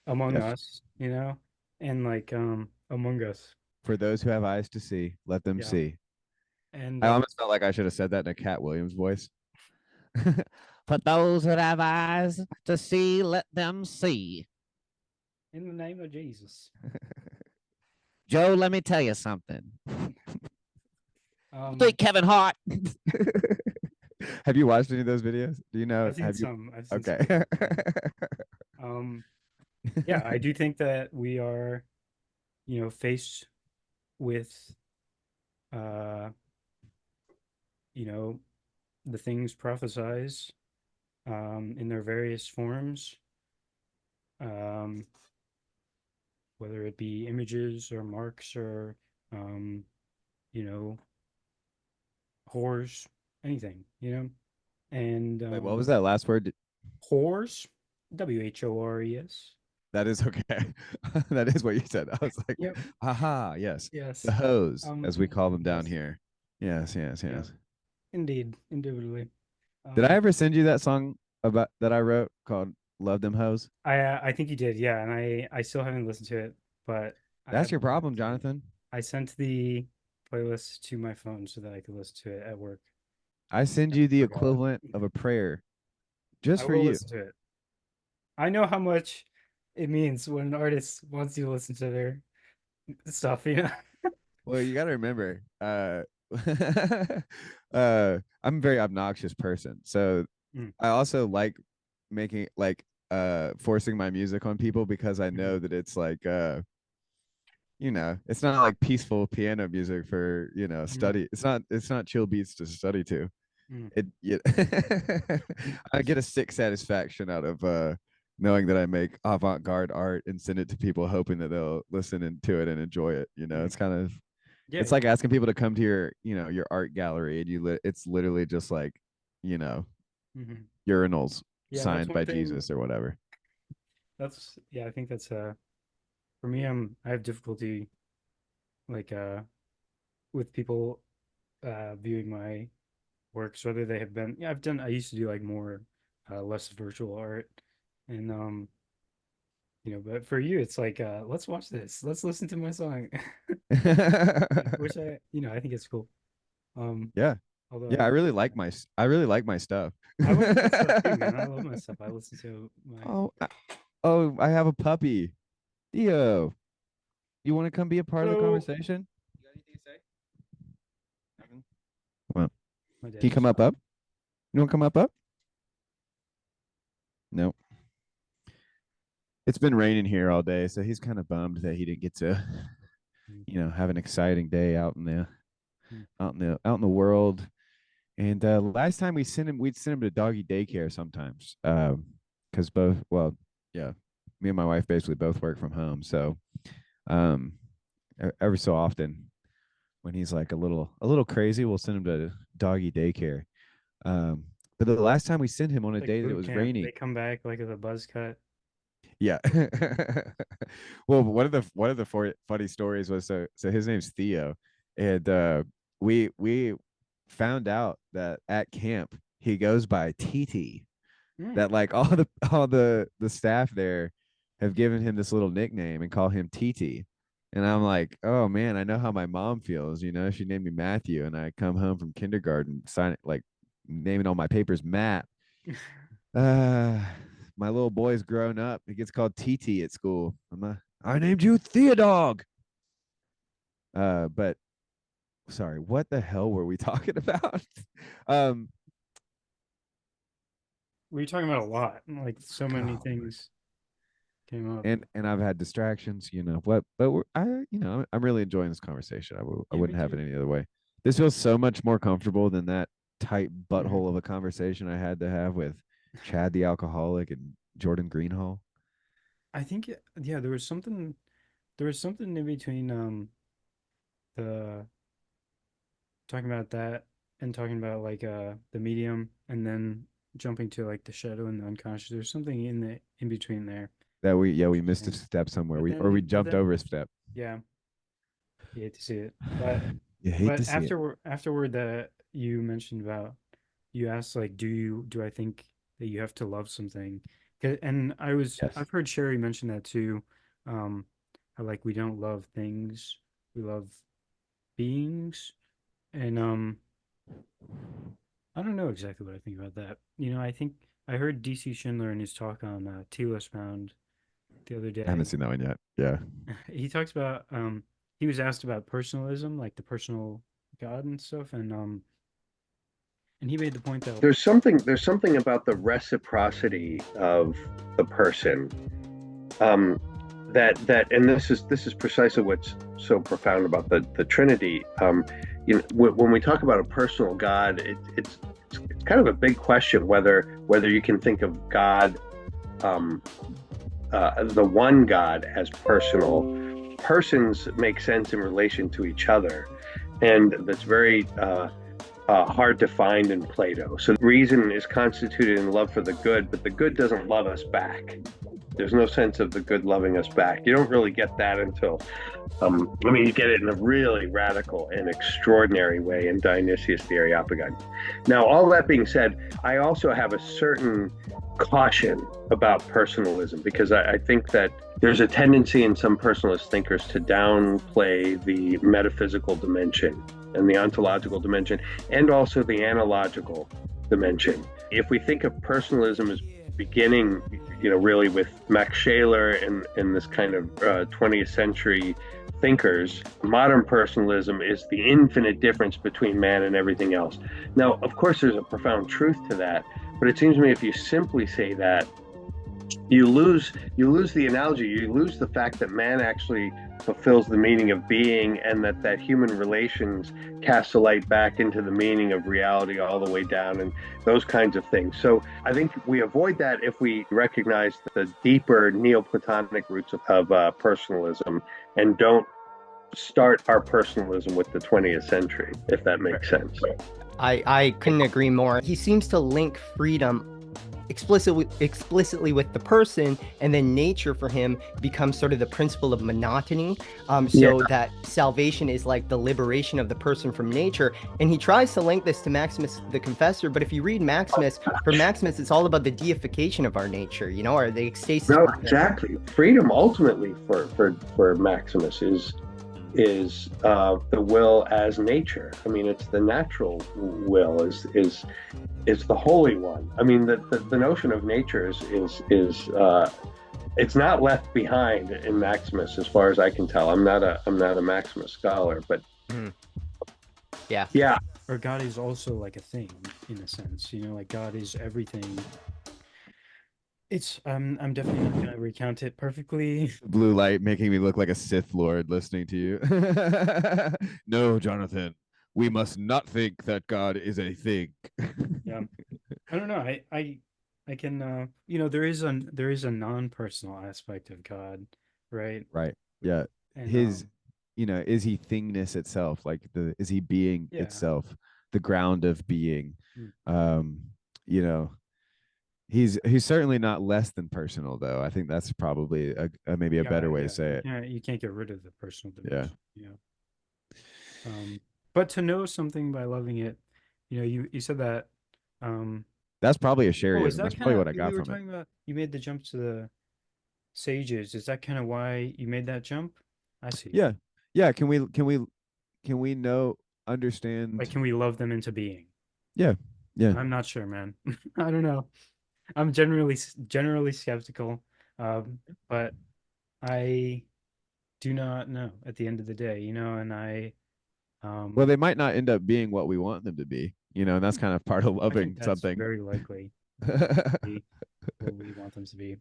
S1: among
S2: yes,
S1: us. You know, and like among us.
S2: for those who have eyes to see, let them
S1: Yeah,
S2: see.
S1: and
S2: I almost felt like I should have said that in a Cat Williams voice. For those who have eyes to see, let them see.
S1: in the name of Jesus.
S2: Joe, let me tell you something.
S1: Um,
S2: Kevin Hart. Have you watched any of those videos? Do you know?
S1: I've seen
S2: Have you?
S1: some. I've seen
S2: Okay.
S1: some. Um, yeah, I do think that we are, faced with, uh, you know, the things prophesized, in their various forms, um, whether it be images or marks or, um, you know, whores, anything, and
S2: Wait, what was that last word?
S1: whores, WHORES.
S2: That is okay. That is what you said. I was like,
S1: Yep.
S2: aha, yes.
S1: Yes.
S2: The hose, as we call them down
S1: Yes.
S2: here. Yes, yes,
S1: Yeah.
S2: yes.
S1: Indeed, indubitably.
S2: Did I ever send you that song about that I wrote called "Love Them Hoes"?
S1: I think you did, yeah, and I still haven't listened to it, but I
S2: That's
S1: have
S2: your
S1: gone back
S2: problem,
S1: to it.
S2: Jonathan.
S1: I sent the playlist to my phone so that I could listen to it at work.
S2: I send
S1: I
S2: you the
S1: forgot.
S2: equivalent of a prayer just
S1: I
S2: for
S1: will
S2: you.
S1: listen to it. I know how much it means when an artist wants you to listen to their stuff,
S2: Well, you got to remember, I'm a very obnoxious person, so
S1: Mm.
S2: I also like making like forcing my music on people because I know that it's like it's not like peaceful piano music for study. It's not chill beats to study to.
S1: Mm.
S2: I get a sick satisfaction out of knowing that I make avant-garde art and send it to people hoping that they'll listen to it and enjoy it. It's kind of
S1: Yeah,
S2: it's like asking people to come to your art gallery and it's literally just like
S1: Mhm.
S2: urinals
S1: Yeah, that's
S2: signed
S1: one
S2: by
S1: thing.
S2: Jesus or whatever.
S1: I think that's for me, I have difficulty like with people viewing my works, whether they have been, I used to do like more less virtual art, and but for you it's like let's watch this, let's listen to my song. Which I think it's cool.
S2: Yeah.
S1: Although
S2: Yeah, I really like my stuff.
S1: I like my stuff too, man. I love my stuff. I listen to my
S2: I have a puppy. Theo, you want to come be a part of the
S1: Hello.
S2: conversation? You got anything to say? Come on.
S1: My dad
S2: Can you come
S1: just
S2: up? You want to come up? No. It's been raining here all day, so he's kind of bummed that he didn't get to, have an exciting day out in the world. And last time we'd send him to doggy daycare sometimes, because yeah, me and my wife basically both work from home. So, every so often, when he's like a little crazy, we'll send him to doggy daycare. But the last time we sent him on a
S1: like
S2: day that it
S1: boot
S2: was
S1: camp.
S2: raining,
S1: They come back like with a buzz cut.
S2: yeah. Well, one of the funny stories was so his name's Theo, and we found out that at camp he goes by TT. That like all the staff there have given him this little nickname and call him TT. And I'm like, oh man, I know how my mom feels. She named me Matthew, and I come home from kindergarten, naming all my papers Matt. My little boy's grown up. He gets called TT at school. I named you Theodog. But sorry, what the hell were we talking about?
S1: We were talking about a lot, like so many things came up.
S2: And I've had distractions, but I'm really enjoying this conversation. I
S1: Yeah, me
S2: wouldn't have
S1: too.
S2: it any other way. This feels so much more comfortable than that tight
S1: Mm-hmm.
S2: butthole of a conversation I had to have with Chad the alcoholic and Jordan Greenhall.
S1: I think there was something in between the talking about that and talking about like the medium, and then jumping to like the shadow and the unconscious. There's something in between there.
S2: That we missed a step somewhere. We jumped over a step.
S1: Yeah. You hate to see it. But
S2: You hate to see it.
S1: afterward that you mentioned about, you asked like, do I think that you have to love something? And I've heard Shari mention that too. How like we don't love things, we love beings. And I don't know exactly what I think about that. I think I heard DC Schindler in his talk on Telos Bound the other day.
S2: I haven't seen that one yet. Yeah.
S1: He talks about he was asked about personalism, like the personal God and stuff, and he made the point that
S12: there's something about the reciprocity of the person, that and this is precisely what's so profound about the Trinity. When we talk about a personal God, it's kind of a big question whether you can think of God, the one God, as personal. Persons make sense in relation to each other, and that's very hard to find in Plato. So reason is constituted in love for the good, but the good doesn't love us back. There's no sense of the good loving us back. You don't really get that until, you get it in a really radical and extraordinary way in Dionysius the Areopagite. Now, all that being said, I also have a certain caution about personalism, because I think that there's a tendency in some personalist thinkers to downplay the metaphysical dimension and the ontological dimension, and also the analogical dimension. If we think of personalism as beginning, really with Max Scheler and this kind of 20th century thinkers, modern personalism is the infinite difference between man and everything else. Now, of course, there's a profound truth to that, but it seems to me if you simply say that, you lose the analogy. You lose the fact that man actually fulfills the meaning of being, and that human relations cast a light back into the meaning of reality all the way down, and those kinds of things. So I think we avoid that if we recognize the deeper Neoplatonic roots of personalism, and don't start our personalism with the 20th century, if that makes sense.
S13: I couldn't agree more. He seems to link freedom explicitly with the person, and then nature for him becomes sort of the principle of monotony, that salvation is like the liberation of the person from nature. And he tries to link this to Maximus the Confessor, but if you read Maximus, for Maximus it's all about the deification of our nature, or the ecstasis.
S12: No, exactly. Freedom ultimately for Maximus is the will as nature. It's the natural will, is the holy one. The notion of nature is it's not left behind in Maximus, as far as I can tell. I'm not a Maximus scholar, but yeah.
S1: Or God is also like a thing in a sense, like God is everything. It's I'm definitely not gonna recount it perfectly.
S2: Blue light making me look like a Sith Lord listening to you. No, Jonathan, we must not think that God is a thing.
S1: Yeah, I don't know. I can there is a non-personal aspect of God, right?
S2: Right. Yeah.
S1: And,
S2: is he thingness itself? Like is he being itself, the ground of being? He's certainly not less than personal, though. I think that's probably maybe a better way to say it.
S1: Yeah, you can't get rid of the personal dimension. Yeah. But to know something by loving it, you said that.
S2: That's probably a Shari. That's probably what I got
S1: we were
S2: from
S1: talking about. You made the jump to the sages. Is that kind of why you made that jump? I see.
S2: Yeah. Yeah. Can we understand?
S1: Like, can we love them into being?
S2: Yeah. Yeah.
S1: I'm not sure, man. I don't know. I'm generally skeptical, but I do not know at the end of the day, and I.
S2: Well, they might not end up being what we want them to be, and that's kind of part of loving something.
S1: Very likely be what we want them to be,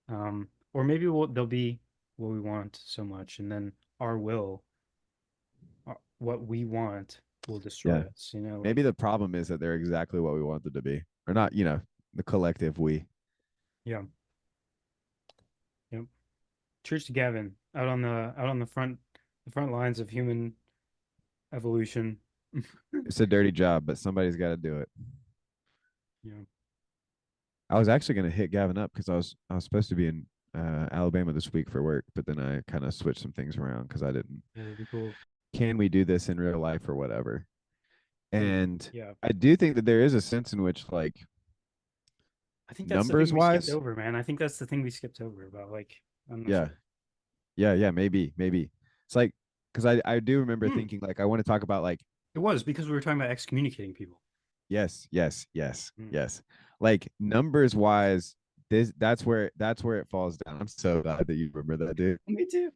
S1: or maybe they'll be what we want so much, and then our will, what we want, will destroy us.
S2: Maybe the problem is that they're exactly what we want them to be, or not. The collective we.
S1: Yeah. Yep. Cheers to Gavin out on the front lines of human evolution.
S2: It's a dirty job, but somebody's got to do it.
S1: Yeah.
S2: I was actually gonna hit Gavin up because I was supposed to be in Alabama this week for work, but then I kind of switched some things around because I didn't.
S1: Yeah, that'd be cool.
S2: Can we do this in real life or whatever? And
S1: Yeah.
S2: I do think that there is a sense in which, like,
S1: I think that's the
S2: numbers
S1: thing we skipped
S2: wise,
S1: over, man. I think that's the thing we skipped over about like. I'm not
S2: yeah,
S1: sure.
S2: yeah, maybe. It's like because I do remember
S1: Hmm.
S2: thinking like I want to talk about like
S1: It was because we were talking about excommunicating people.
S2: yes,
S1: Mm.
S2: yes. Like numbers wise, that's where it falls down. I'm so glad that you remember that, dude.
S1: Me too.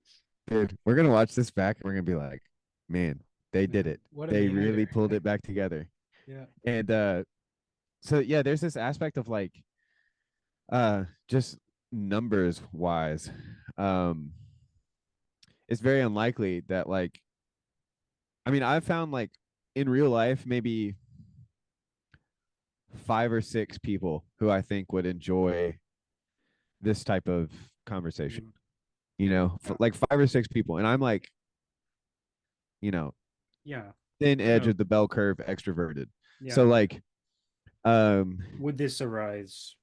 S2: Dude, we're gonna watch this back and we're gonna be like, man, they did it.
S1: What a
S2: They really
S1: meander.
S2: pulled it back together.
S1: Yeah.
S2: And so yeah, there's this aspect of like just numbers wise. Um it's very unlikely that like I mean, I've found like in real life maybe 5 or 6 people who I think would enjoy this type of conversation. You know, like 5 or 6 people, and I'm like, you know,
S1: Yeah.
S2: thin edge
S1: No.
S2: of the bell curve, extroverted.
S1: Yeah.
S2: So like,
S1: would this arise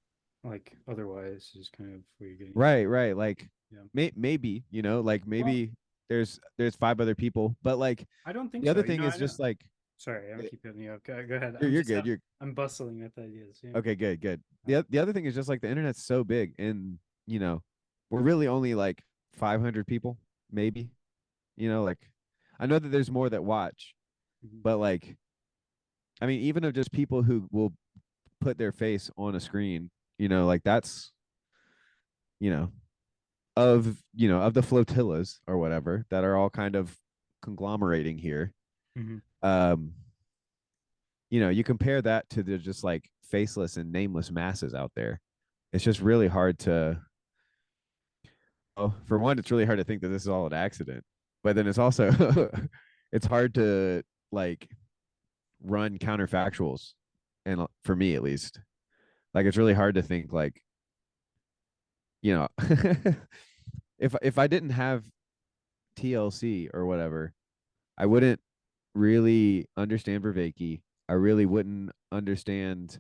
S1: like otherwise is kind of where you're getting
S2: right, like,
S1: yeah.
S2: maybe you know, like maybe there's 5 other people, but like,
S1: I don't think
S2: the other
S1: so.
S2: thing is just like,
S1: Sorry, I'm keep cutting you up. Go ahead.
S2: you're good.
S1: I'm bustling with ideas. Yeah.
S2: Okay, good. The other thing is just like the internet's so big, and you know, we're really only like 500 people, maybe. You know, like I know that there's more that watch, but like, I mean, even of just people who will put their face on a screen, you know, like that's, you know, of the flotillas or whatever that are all kind of conglomerating here.
S1: Mhm.
S2: You know, you compare that to the just like faceless and nameless masses out there. It's just really hard to. Oh, for one, it's really hard to think that this is all an accident, but then it's also it's hard to like run counterfactuals, and for me at least, like it's really hard to think like, you know, if I didn't have TLC or whatever, I wouldn't really understand Vervaeke. I really wouldn't understand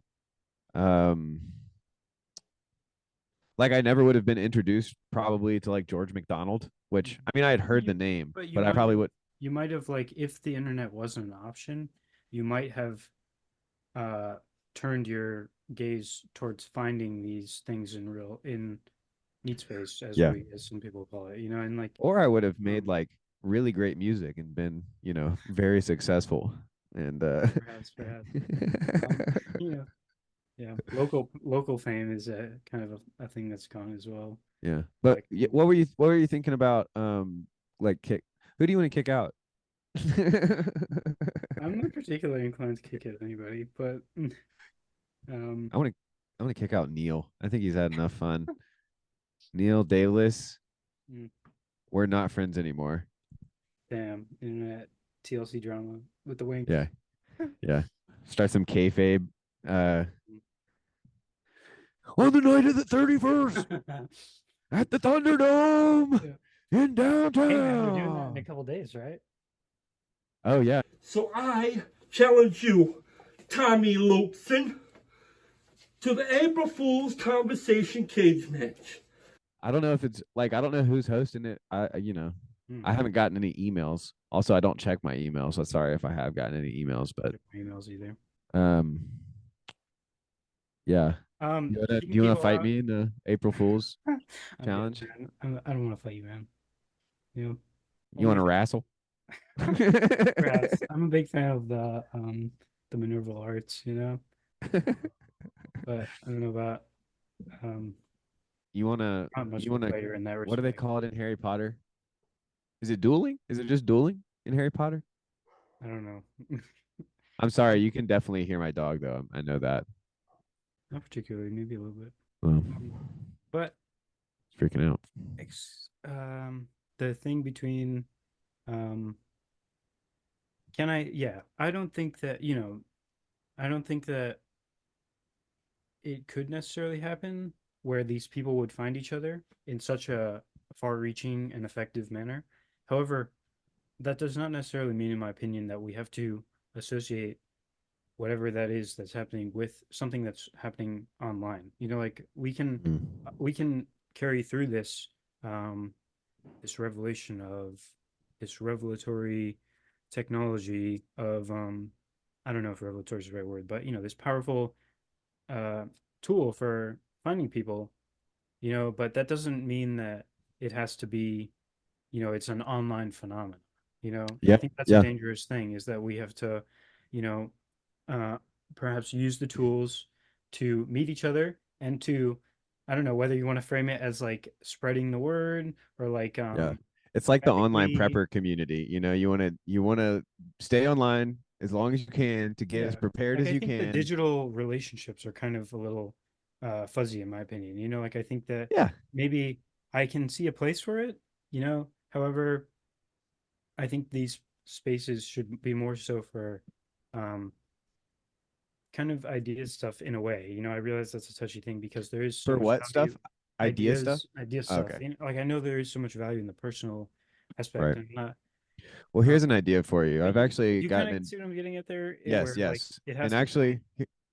S2: um like I never would have been introduced probably to like George McDonald, which I mean I had heard the name, but I probably would.
S1: You might have like if the internet wasn't an option, you might have turned your gaze towards finding these things in need space as
S2: Yeah.
S1: as some people call it, you know, and like
S2: Or I would have made like really great music and been, you know, very successful. And
S1: perhaps yeah. Yeah, local fame is a kind of a thing that's gone as well.
S2: yeah. But
S1: Like,
S2: what were you thinking about like kick who do you want to kick out?
S1: I'm not particularly inclined to kick at anybody, but
S2: I want to kick out Neil. I think he's had enough fun. Neil Davis.
S1: Mm.
S2: We're not friends anymore.
S1: Damn, internet TLC drama with the wink.
S2: Yeah. Yeah. Start some kayfabe. On the night of the 31st at the Thunderdome in downtown.
S1: Hey man, we're doing that in a couple days, right?
S2: Oh yeah.
S14: So I challenge you, Tommy Lopeson, to the April Fool's Conversation cage match.
S2: I don't know if it's like I don't know who's hosting it. You know, I haven't gotten any emails. Also, I don't check my emails. So sorry if I have gotten any emails, but
S1: emails either.
S2: Yeah. Do you want to fight
S1: out.
S2: me in the April Fool's challenge?
S1: I don't want to fight you, man. You know,
S2: You want to wrestle?
S1: Perhaps. I'm a big fan of the Minerval arts, you know. But I don't know about
S2: you want to
S1: in that
S2: what do they call it in Harry Potter? Is it dueling? Is it just dueling in Harry Potter?
S1: I don't know.
S2: I'm sorry, you can definitely hear my dog though. I know that.
S1: Not particularly, maybe a little bit. But
S2: it's freaking out.
S1: The thing between I don't think that, you know, I don't think that it could necessarily happen where these people would find each other in such a far-reaching and effective manner. However, that does not necessarily mean, in my opinion, that we have to associate whatever that is that's happening with something that's happening online. You know, like we can carry through this this revelation of this revelatory technology of I don't know if revelatory is the right word, but you know, this powerful tool for finding people, you know, but that doesn't mean that it has to be, you know, it's an online phenomenon. You know, I
S2: Yeah,
S1: think that's a
S2: yeah.
S1: dangerous thing, is that we have to, you know, uh, perhaps use the tools to meet each other and to, I don't know whether you want to frame it as like spreading the word or like
S2: Yeah. It's like the online
S1: ethically.
S2: prepper community. You know, you want to stay online as long as you can to get
S1: Yeah,
S2: as prepared
S1: like
S2: as
S1: I
S2: you
S1: think the
S2: can.
S1: digital relationships are kind of a little fuzzy in my opinion. You know, like I think that
S2: Yeah.
S1: maybe I can see a place for it, you know. However, I think these spaces should be more so for um kind of idea stuff in a way. You know, I realize that's a touchy thing because there is so
S2: For
S1: much
S2: what stuff?
S1: value,
S2: Idea stuff?
S1: idea stuff.
S2: Okay.
S1: You know, like I know there is so much value in the personal aspect,
S2: Right.
S1: and not.
S2: Well, here's an idea for you.
S1: But
S2: I've
S1: you
S2: actually
S1: you kind
S2: gotten
S1: of
S2: in.
S1: see what I'm getting at there,
S2: Yes,
S1: where like
S2: yes.
S1: it
S2: And
S1: has to be
S2: actually,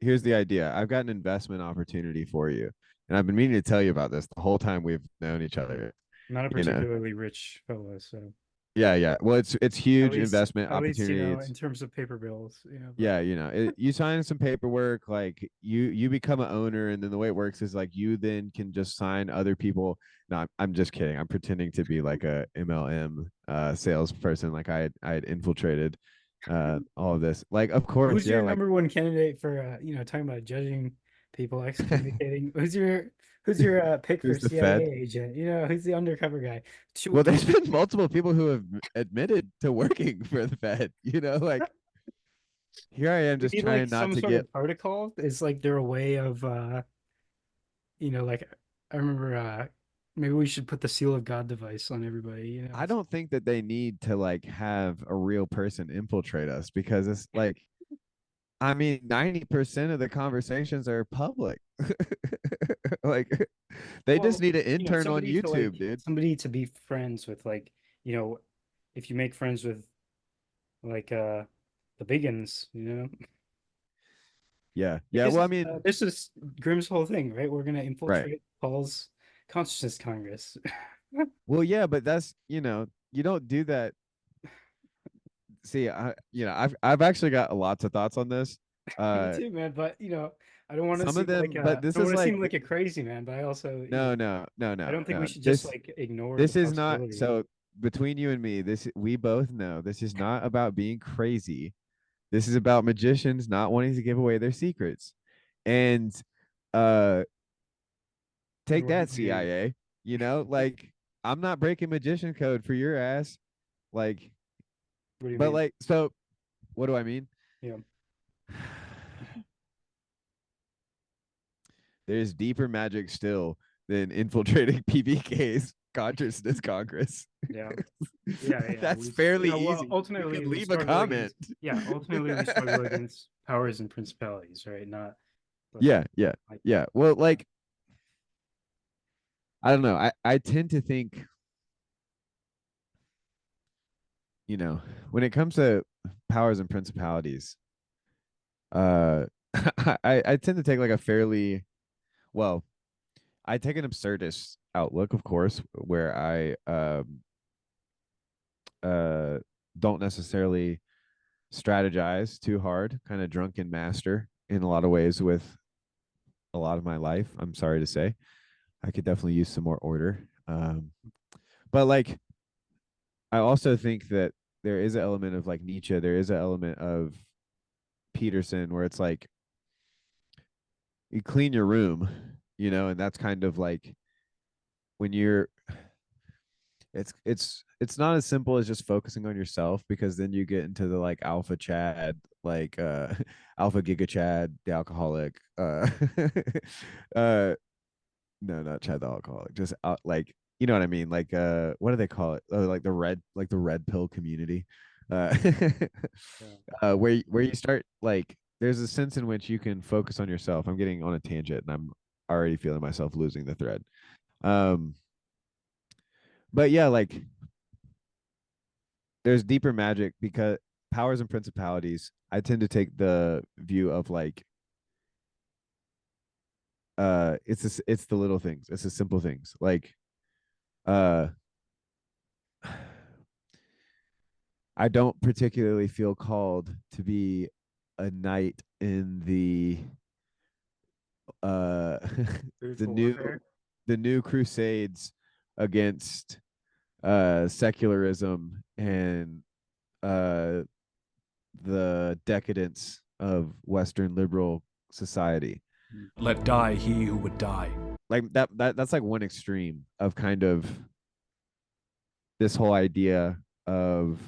S2: here's the idea. I've got an investment opportunity for you. And I've been meaning to tell you about this the whole time we've known each other.
S1: not a
S2: You know.
S1: particularly rich fellow, so
S2: Yeah, yeah. Well, it's huge investment
S1: at least you
S2: opportunity.
S1: know
S2: It's
S1: in terms of paper bills, you know. But
S2: yeah, you know, you sign some paperwork, like you become an owner, and then the way it works is like you then can just sign other people. No, I'm just kidding. I'm pretending to be like a MLM salesperson, like I had infiltrated all of this. Like, of course,
S1: who's
S2: yeah,
S1: your
S2: like
S1: number one candidate for you know, talking about judging people excommunicating? Who's your pick for
S2: who's the
S1: CIA
S2: Fed?
S1: agent? You know, who's the undercover guy?
S2: Well, there's been multiple people who have admitted to working for the Fed. You know, like here I am
S1: We
S2: just
S1: need like
S2: trying not
S1: some
S2: to
S1: sort
S2: get.
S1: of protocol. Is like there a way of you know, like I remember maybe we should put the seal of God device on everybody, you know.
S2: I don't think that they need to like have a real person infiltrate us because it's like, I mean, 90% of the conversations are public. Like they just
S1: Well,
S2: need an
S1: you know,
S2: intern on
S1: somebody to like
S2: YouTube, dude.
S1: somebody to be friends with, like, you know, if you make friends with like the biggins, you know.
S2: Yeah.
S1: Like
S2: Yeah. Well, I mean,
S1: this is Grimm's whole thing, right? We're gonna
S2: right.
S1: infiltrate Paul's consciousness Congress.
S2: Well, yeah, but that's, you know, you don't do that. See, I've actually got lots of thoughts on this.
S1: Me too, man. But you know, I don't want to
S2: Some of
S1: seem like
S2: them, but
S1: I
S2: this
S1: don't
S2: is
S1: want to
S2: like
S1: seem like a crazy man. But I also, you know,
S2: no, no, no,
S1: I
S2: no,
S1: don't think we
S2: no.
S1: should just
S2: This
S1: like ignore the
S2: this is not
S1: possibility.
S2: so between you and me, this we both know this is not about being crazy. This is about magicians not wanting to give away their secrets. And uh
S1: What
S2: take
S1: do I
S2: that
S1: do?
S2: CIA, you know, like I'm not breaking magician code for your ass. Like
S1: What do you
S2: but
S1: mean?
S2: like so what do I mean?
S1: Yeah.
S2: There's deeper magic still than infiltrating PVK's consciousness Congress.
S1: Yeah. Yeah.
S2: That's
S1: You
S2: fairly
S1: know, well,
S2: easy. You
S1: ultimately
S2: can
S1: we
S2: leave a
S1: struggle
S2: comment.
S1: against. Yeah, ultimately we struggle against powers and principalities, right? Not. Like,
S2: Yeah, yeah,
S1: like
S2: yeah. Well, like I don't know. I tend to think, you know, when it comes to powers and principalities, uh I tend to take like a fairly well, I take an absurdist outlook, of course, where I uh don't necessarily strategize too hard, kind of drunken master in a lot of ways with a lot of my life. I'm sorry to say. I could definitely use some more order. But like I also think that there is an element of like Nietzsche, there is an element of Peterson where it's like you clean your room, you know, and that's kind of like when you're it's not as simple as just focusing on yourself because then you get into the like alpha Chad, like alpha giga Chad, the alcoholic, uh no, not Chad the alcoholic, just like you know what I mean, like what do they call it? Like the red pill community. Uh where you start like there's a sense in which you can focus on yourself. I'm getting on a tangent and I'm already feeling myself losing the thread. Um but yeah, like there's deeper magic because powers and principalities, I tend to take the view of like it's the little things, it's the simple things, like uh I don't particularly feel called to be a knight in the uh the new crusades against secularism and uh the decadence of Western liberal society.
S9: Let die he who would die.
S2: Like that's like one extreme of kind of this whole idea of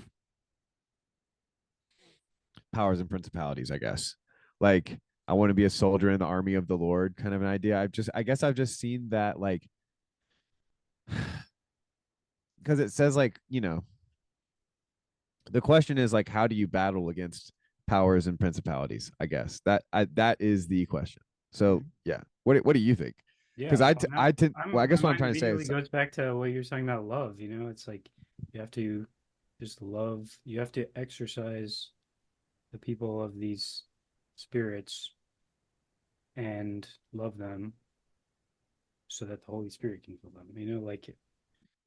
S2: powers and principalities, I guess. Like, I want to be a soldier in the army of the Lord, kind of an idea. I guess I've just seen that, like, because it says, like, the question is, like, how do you battle against powers and principalities? I guess that is the question. So yeah, what do you think? Because
S1: Yeah,
S2: I tend, well, I guess
S1: my
S2: what I'm trying
S1: mind
S2: to say
S1: immediately
S2: is,
S1: goes back to what you're talking about love. It's like you have to just love. You have to exercise the people of these spirits and love them so that the Holy Spirit can fill them. Like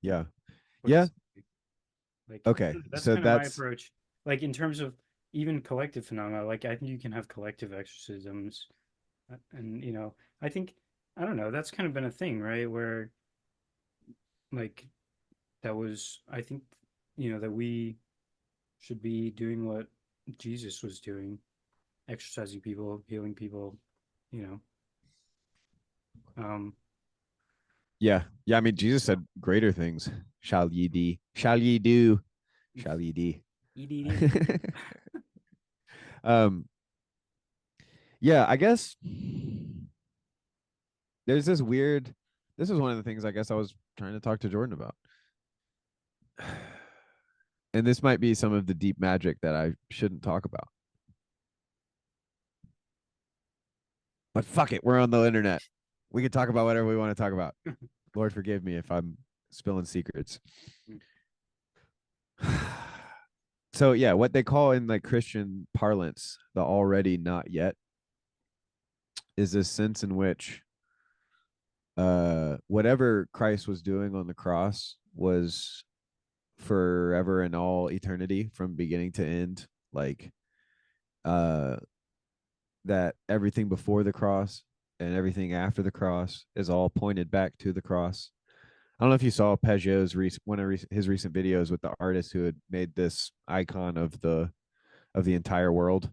S2: yeah,
S1: what
S2: yeah.
S1: is like
S2: Okay,
S1: that's
S2: so
S1: kind of my
S2: that's
S1: approach. Like in terms of even collective phenomena, like I think you can have collective exorcisms, and I think I don't know. That's kind of been a thing, right? Where like that was I think that we should be doing what Jesus was doing, exercising people, healing people, you know.
S2: yeah. I mean, Jesus said, "Greater things shall ye do, shall ye do, shall ye do." um, yeah, I guess there's this weird. This is one of the things I guess I was trying to talk to Jordan about, and this might be some of the deep magic that I shouldn't talk about. But fuck it, we're on the internet. We can talk about whatever we want to talk about. Lord forgive me if I'm spilling secrets. So yeah, what they call in like Christian parlance, the already not yet, is this sense in which whatever Christ was doing on the cross was forever and all eternity from beginning to end. Like that everything before the cross and everything after the cross is all pointed back to the cross. I don't know if you saw Pageau's one of his recent videos with the artist who had made this icon of the entire world.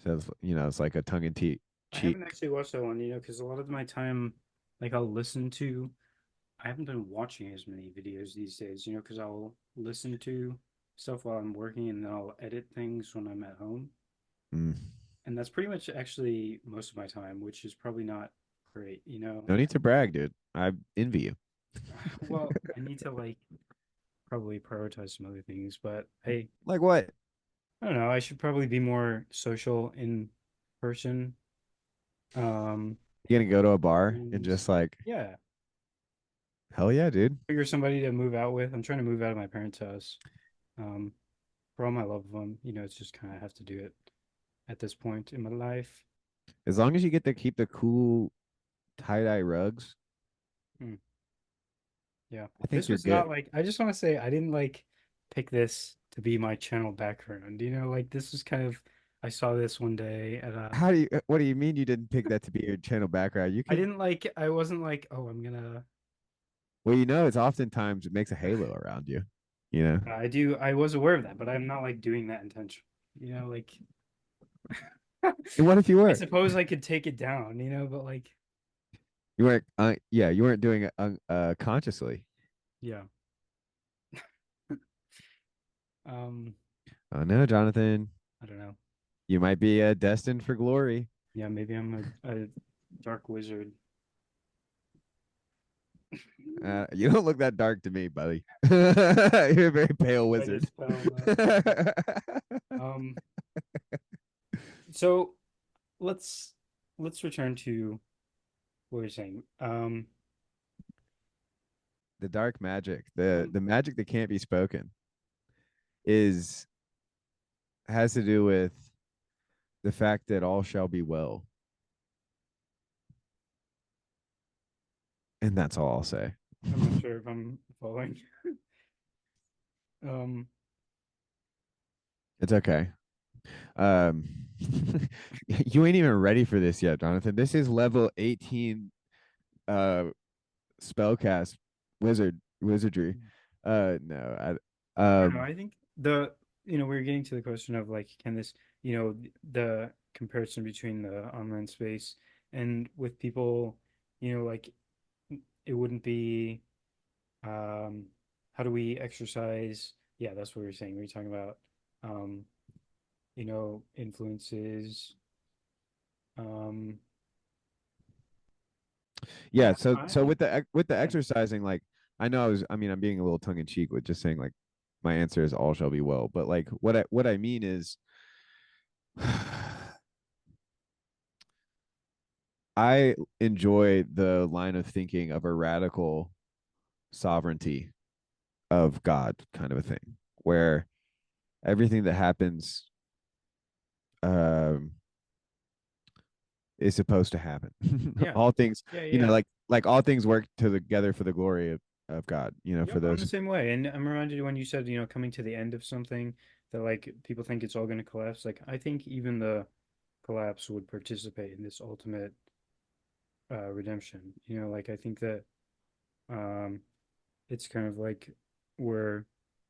S2: So it's like a tongue in cheek.
S1: I haven't actually watched that one, because a lot of my time, like I'll listen to. I haven't been watching as many videos these days, because I'll listen to stuff while I'm working and then I'll edit things when I'm at home. And that's pretty much actually most of my time, which is probably not great,
S2: No need to brag, dude. I envy you.
S1: Well, I need to like probably prioritize some other things, but hey,
S2: like what?
S1: I don't know. I should probably be more social in person.
S2: You gonna go to a bar and just like,
S1: yeah,
S2: hell yeah, dude.
S1: figure somebody to move out with. I'm trying to move out of my parents' house. For all my love of them, it's just kind of have to do it at this point in my life.
S2: As long as you get to keep the cool tie-dye rugs.
S1: Yeah,
S2: I think
S1: this
S2: you're
S1: was
S2: good.
S1: not like. I just want to say I didn't like pick this to be my channel background. Like this was kind of. I saw this one day at a.
S2: What do you mean you didn't pick that to be your channel background? You
S1: I
S2: could.
S1: didn't like. I wasn't like, oh, I'm gonna.
S2: Well, it's oftentimes it makes a halo around you.
S1: I do. I was aware of that, but I'm not like doing that intentionally. Like.
S2: And what if you were?
S1: I suppose I could take it down, but like.
S2: You weren't. Yeah, you weren't doing it consciously.
S1: Yeah.
S2: Oh no, Jonathan.
S1: I don't know.
S2: You might be destined for glory.
S1: Yeah, maybe I'm a dark wizard.
S2: You don't look that dark to me, buddy. You're a very pale wizard.
S1: So let's return to what you're saying.
S2: The dark magic, the magic that can't be spoken, is has to do with the fact that all shall be well. And that's all I'll say.
S1: I'm not sure if I'm following. um,
S2: It's okay. You ain't even ready for this yet, Jonathan. This is level 18 spellcast wizardry. No,
S1: I don't know. I think we're getting to the question of like, can this, the comparison between the online space and with people, like it wouldn't be, how do we exercise? Yeah, that's what we are saying. We are talking about, um, influences. Um,
S2: yeah,
S1: yeah,
S2: so with the exercising, like I know I'm being a little tongue in cheek with just saying like my answer is all shall be well, but like what I mean is I enjoy the line of thinking of a radical sovereignty of God kind of a thing, where everything that happens um is supposed to happen.
S1: yeah,
S2: All things,
S1: yeah.
S2: like all things work together for the glory of God, for
S1: Yep, I'm the
S2: those.
S1: same way. And I'm reminded when you said, coming to the end of something that like people think it's all going to collapse. Like I think even the collapse would participate in this ultimate redemption. Like I think that um it's kind of like where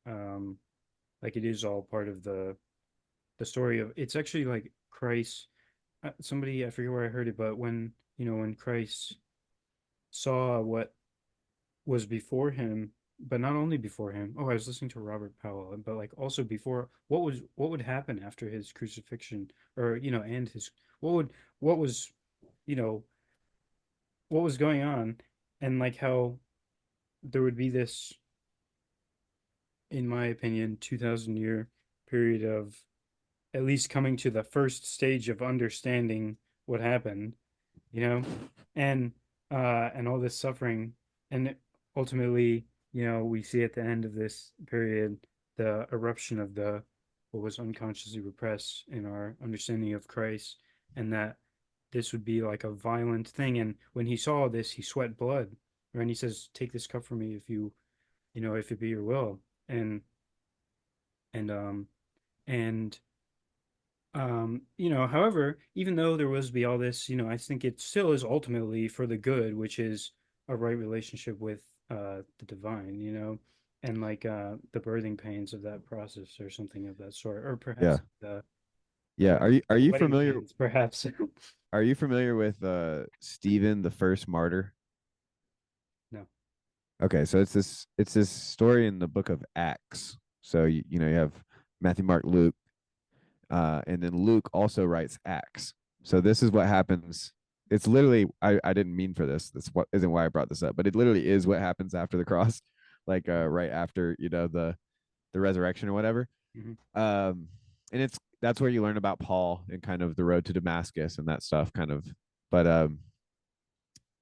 S1: um like it is all part of the story of it's actually like Christ somebody I forget where I heard it, but when Christ saw what was before him, but not only before him. Oh, I was listening to Robert Powell, but like also before what would happen after his crucifixion, or and his what would what was you know what was going on, and like how there would be this, in my opinion, 2,000 year period of at least coming to the first stage of understanding what happened, you know, and and all this suffering, and ultimately, we see at the end of this period the eruption of the what was unconsciously repressed in our understanding of Christ, and that this would be like a violent thing. And when he saw this, he sweat blood, right? And he says, "Take this cup from me, if if it be your will." And and um and however, even though there was be all this, I think it still is ultimately for the good, which is a right relationship with the divine, and like the birthing pains of that process or something of that sort, or
S2: Yeah.
S1: perhaps the
S2: Yeah. Are
S1: the
S2: you
S1: wedding
S2: familiar
S1: pains, perhaps.
S2: are you familiar with Stephen the first martyr?
S1: No.
S2: Okay, so it's this story in the book of Acts. So you have Matthew, Mark, Luke, and then Luke also writes Acts. So this is what happens. It's literally I didn't mean for this. That's what isn't why I brought this up, but it literally is what happens after the cross, like right after the resurrection or whatever.
S1: Mhm.
S2: And that's where you learn about Paul and kind of the road to Damascus and that stuff, kind of. But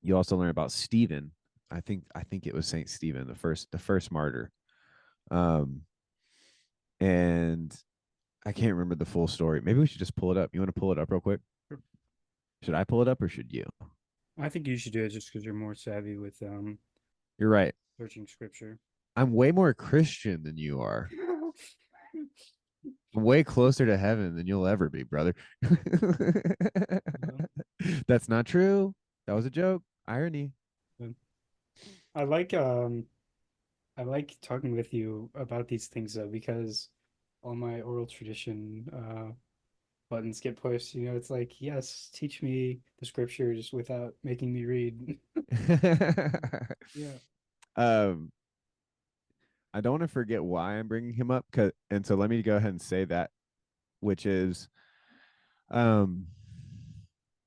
S2: you also learn about Stephen. I think it was Saint Stephen, the first martyr. Um, and I can't remember the full story. Maybe we should just pull it up. You want to pull it up real quick?
S1: Sure.
S2: Should I pull it up or should you?
S1: I think you should do it just because you're more savvy with
S2: You're right.
S1: searching scripture.
S2: I'm way more Christian than you are. I'm way closer to heaven than you'll ever be, brother. That's not true. That was a joke. Irony.
S1: I like talking with you about these things though, because all my oral tradition buttons get pushed. It's like, yes, teach me the scriptures without making me read. Yeah.
S2: um, I don't want to forget why I'm bringing him up, and so let me go ahead and say that, which is, um,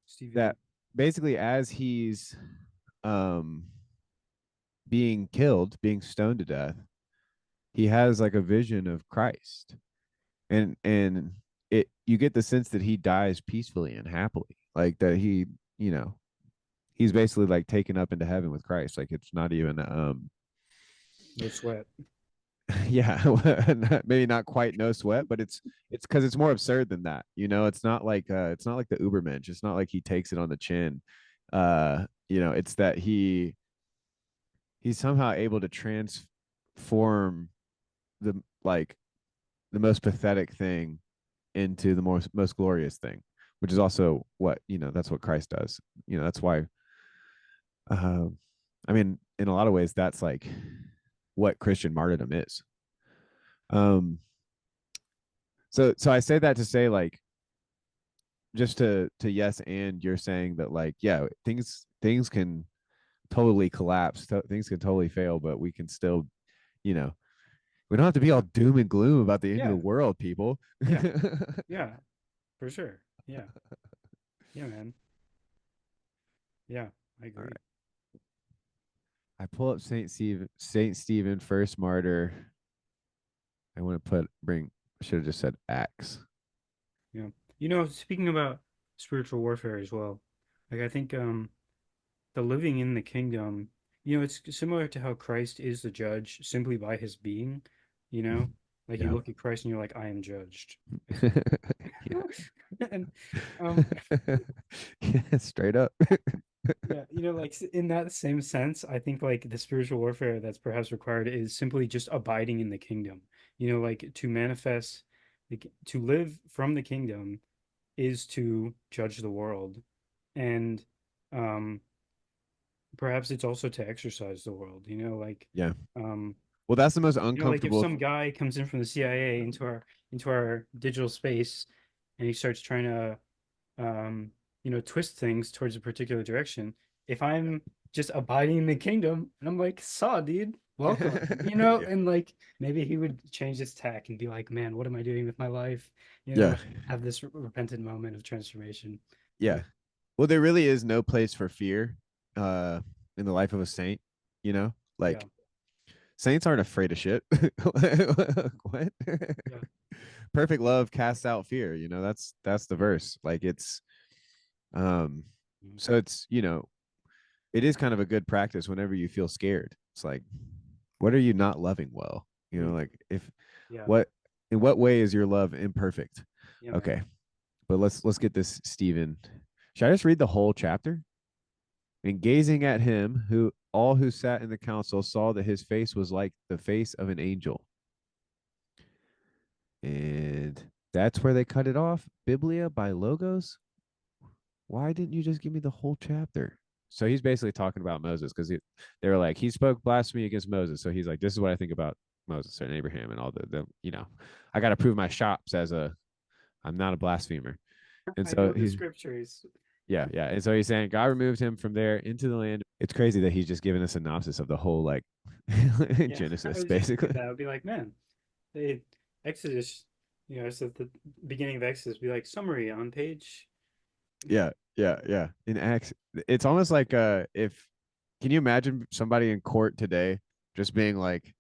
S1: Stephen.
S2: that basically as he's, um, being killed, being stoned to death, he has like a vision of Christ, and it you get the sense that he dies peacefully and happily, like that you know he's basically like taken up into heaven with Christ, like it's not even
S1: No sweat.
S2: Yeah, maybe not quite no sweat, but it's because it's more absurd than that. It's not like the Ubermensch. It's not like he takes it on the chin. It's that he's somehow able to transform the like the most pathetic thing into the most glorious thing, which is also what that's what Christ does. That's why. I mean, in a lot of ways, that's like what Christian martyrdom is. So I say that to say, like, just to yes, and you're saying that, like, yeah, things can totally collapse, things can totally fail, but we can still, we don't have to be all doom and gloom about the end of the world, people.
S1: Yeah, for sure. Yeah, man. Yeah, I agree.
S2: Right. I pull up Saint Stephen, first martyr. I want to should have just said Acts.
S1: Yeah. Speaking about spiritual warfare as well, like, I think the living in the kingdom, it's similar to how Christ is the judge simply by his being, like you look at Christ and you're like, I am judged. And
S2: yeah, straight up.
S1: yeah, like, in that same sense, I think, like, the spiritual warfare that's perhaps required is simply just abiding in the kingdom. Like, to manifest, like, to live from the kingdom is to judge the world, and perhaps it's also to exercise the world. Like,
S2: yeah. Well, that's the most uncomfortable.
S1: Like, if some guy comes in from the CIA into our digital space, and he starts trying to twist things towards a particular direction. If I'm just abiding in the kingdom, and I'm like, saw, dude, welcome,
S2: Yeah.
S1: and, like, maybe he would change his tack and be like, man, what am I doing with my life?
S2: Yeah.
S1: Have this repentant moment of transformation.
S2: Yeah. Well, there really is no place for fear in the life of a saint, like, saints aren't afraid of shit. What?
S1: Yeah.
S2: Perfect love casts out fear, that's the verse. Like, it's so it's it is kind of a good practice whenever you feel scared. It's like, what are you not loving well? Like, in what way is your love imperfect?
S1: Yeah,
S2: okay, but let's get this, Stephen. Should I just read the whole chapter? And gazing at him, all who sat in the council saw that his face was like the face of an angel. And that's where they cut it off. Biblia by Logos. Why didn't you just give me the whole chapter? So he's basically talking about Moses, because they were like, he spoke blasphemy against Moses. So he's like, this is what I think about Moses and Abraham and all the I got to prove my chops I'm not a blasphemer. And so
S1: the scriptures.
S2: Yeah. And so he's saying God removed him from there into the land. It's crazy that he's just given a synopsis of the whole, like, Genesis, basically.
S1: That would be like, man, Exodus, so at the beginning of Exodus, be like, summary on page.
S2: Yeah. In Acts, it's almost like can you imagine somebody in court today just being like,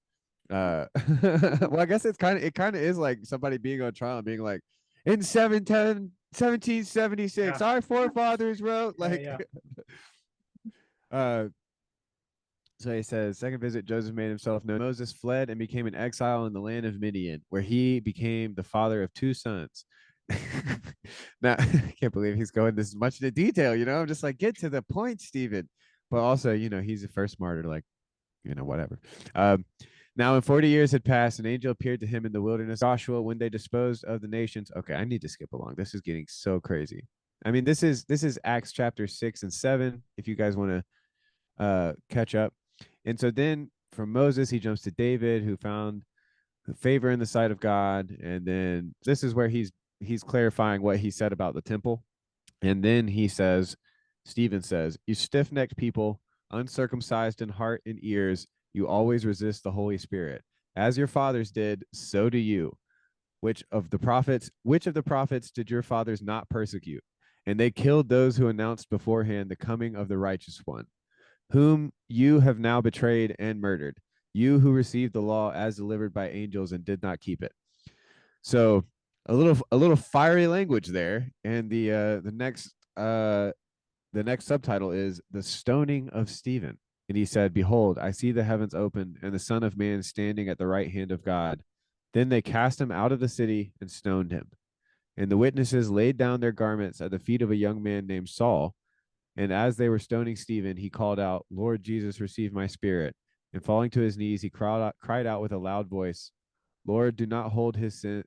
S2: well, I guess it kind of is like somebody being on trial and being like, in 1776, our forefathers wrote, like, so he says, second visit, Joseph made himself known. Moses fled and became an exile in the land of Midian, where he became the father of 2 sons. Now, I can't believe he's going this much into detail. I'm just like, get to the point, Stephen. But also, he's the first martyr, like, whatever. Now, when 40 years had passed, an angel appeared to him in the wilderness. Joshua, when they disposed of the nations. Okay, I need to skip along. This is getting so crazy. I mean, this is Acts chapter 6 and 7, if you guys want to catch up. And so then from Moses, he jumps to David, who found favor in the sight of God. And then this is where he's clarifying what he said about the temple. And then Stephen says, you stiff-necked people, uncircumcised in heart and ears, you always resist the Holy Spirit. As your fathers did, so do you. Which of the prophets did your fathers not persecute? And they killed those who announced beforehand the coming of the righteous one, whom you have now betrayed and murdered, you who received the law as delivered by angels and did not keep it. So a little fiery language there. And the next subtitle is the stoning of Stephen. And he said, "Behold, I see the heavens opened, and the Son of Man standing at the right hand of God." Then they cast him out of the city and stoned him. And the witnesses laid down their garments at the feet of a young man named Saul. And as they were stoning Stephen, he called out, "Lord Jesus, receive my spirit." And falling to his knees, he cried out with a loud voice, "Lord, do not hold do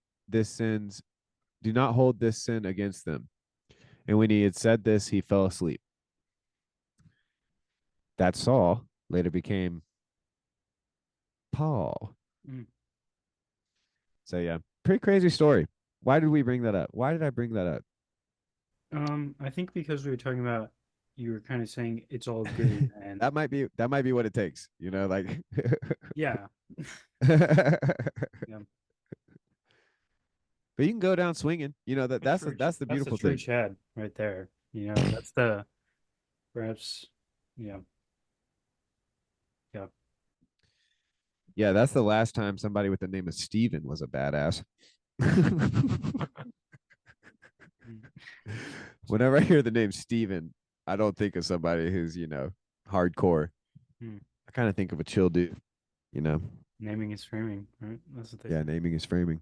S2: not hold this sin against them." And when he had said this, he fell asleep. That Saul later became Paul.
S1: Mm.
S2: So yeah, pretty crazy story. Why did we bring that up? Why did I bring that up?
S1: I think because we were talking about, you were kind of saying it's all good, and
S2: that might be what it takes, like
S1: yeah. Yeah.
S2: But you can go down swinging, that's the beautiful
S1: true
S2: thing.
S1: Chad right there. That's the perhaps, yeah.
S2: Yeah, that's the last time somebody with the name of Steven was a badass. Whenever I hear the name Steven, I don't think of somebody who's, hardcore. I kind of think of a chill dude,
S1: Naming is framing, right? That's what they
S2: Yeah, naming is framing.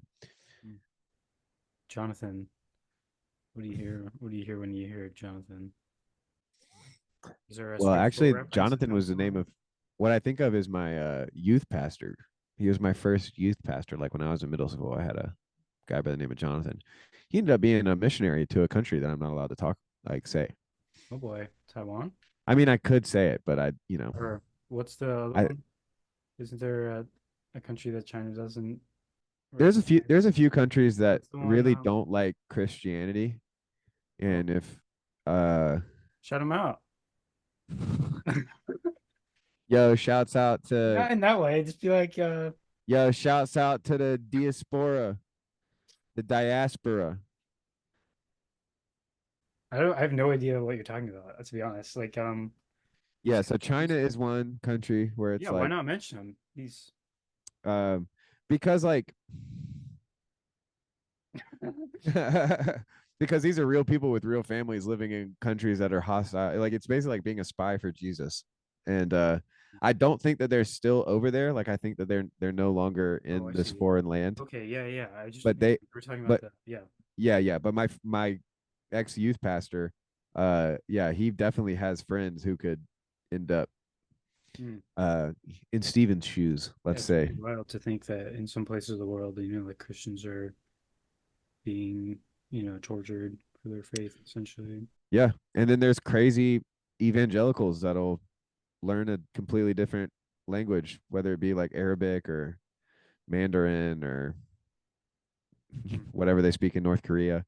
S1: Jonathan. What do you hear? What do you hear when you hear Jonathan? Is there a
S2: Well,
S1: spiritual
S2: actually,
S1: reference
S2: Jonathan
S1: that
S2: was the
S1: comes
S2: name
S1: along?
S2: of what I think of as my youth pastor. He was my first youth pastor. Like when I was in middle school, I had a guy by the name of Jonathan. He ended up being a missionary to a country that I'm not allowed to say.
S1: Oh boy, Taiwan?
S2: I mean, I could say it, but
S1: Or what's the other
S2: I
S1: one? Isn't there a country that China doesn't
S2: there's
S1: recognize?
S2: a few countries that
S1: What's the one?
S2: really don't like Christianity, and if
S1: Shout them out.
S2: yo, shouts out to
S1: Not in that way. Just be like,
S2: yo, shouts out to the diaspora, the diaspora.
S1: I have no idea what you're talking about, to be honest. Like,
S2: Yeah, so China is one country where it's
S1: yeah, why
S2: like
S1: not mention them? These
S2: because like because these are real people with real families living in countries that are hostile. Like it's basically like being a spy for Jesus. And I don't think that they're still over there. Like I think that they're no longer in
S1: I
S2: this
S1: see.
S2: foreign land.
S1: Okay, yeah. I just
S2: But they
S1: we're talking about
S2: but
S1: the yeah.
S2: yeah, but my ex youth pastor, yeah, he definitely has friends who could end up
S1: Mm.
S2: in Steven's shoes,
S1: Yeah,
S2: let's
S1: it's
S2: say.
S1: pretty wild to think that in some places of the world, like Christians are being, tortured for their faith, essentially.
S2: Yeah. And then there's crazy evangelicals that'll learn a completely different language, whether it be like Arabic or Mandarin or whatever they speak in North Korea.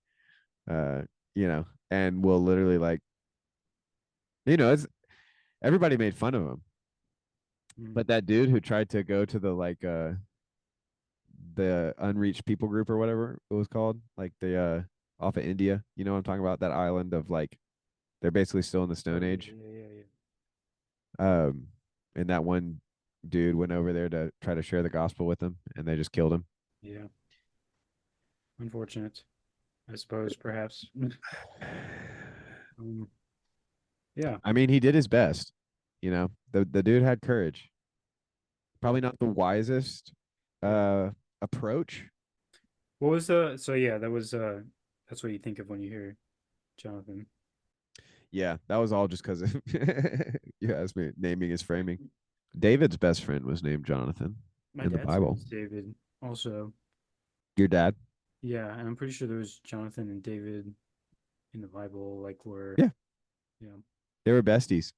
S2: And will literally like, it's everybody made fun of him. But that dude who tried to go to the unreached people group or whatever it was called, like the off of India, you know what I'm talking about? That island of like they're basically still in the Stone Age.
S1: Yeah.
S2: And that one dude went over there to try to share the gospel with them, and they just killed him.
S1: Yeah. Unfortunate, I suppose, perhaps. Yeah.
S2: I mean, he did his best. The dude had courage. Probably not the wisest approach.
S1: What was so yeah, that's what you think of when you hear Jonathan.
S2: Yeah, that was all just because of you asked me naming is framing. David's best friend was named Jonathan in the
S1: Dad's name
S2: Bible.
S1: is David also.
S2: Your dad?
S1: Yeah, and I'm pretty sure there was Jonathan and David in the Bible, like where
S2: Yeah.
S1: Yeah.
S2: They were besties.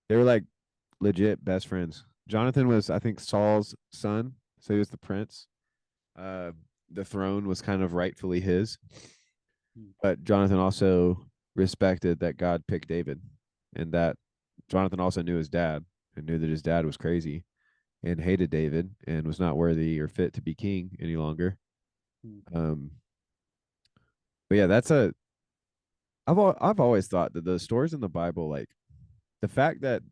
S2: They were like legit best friends. Jonathan was, I think, Saul's son, so he was the prince. The throne was kind of rightfully his, but Jonathan also respected that God picked David, and that Jonathan also knew his dad and knew that his dad was crazy and hated David and was not worthy or fit to be king any longer. But yeah, I've always thought that the stories in the Bible, like the fact that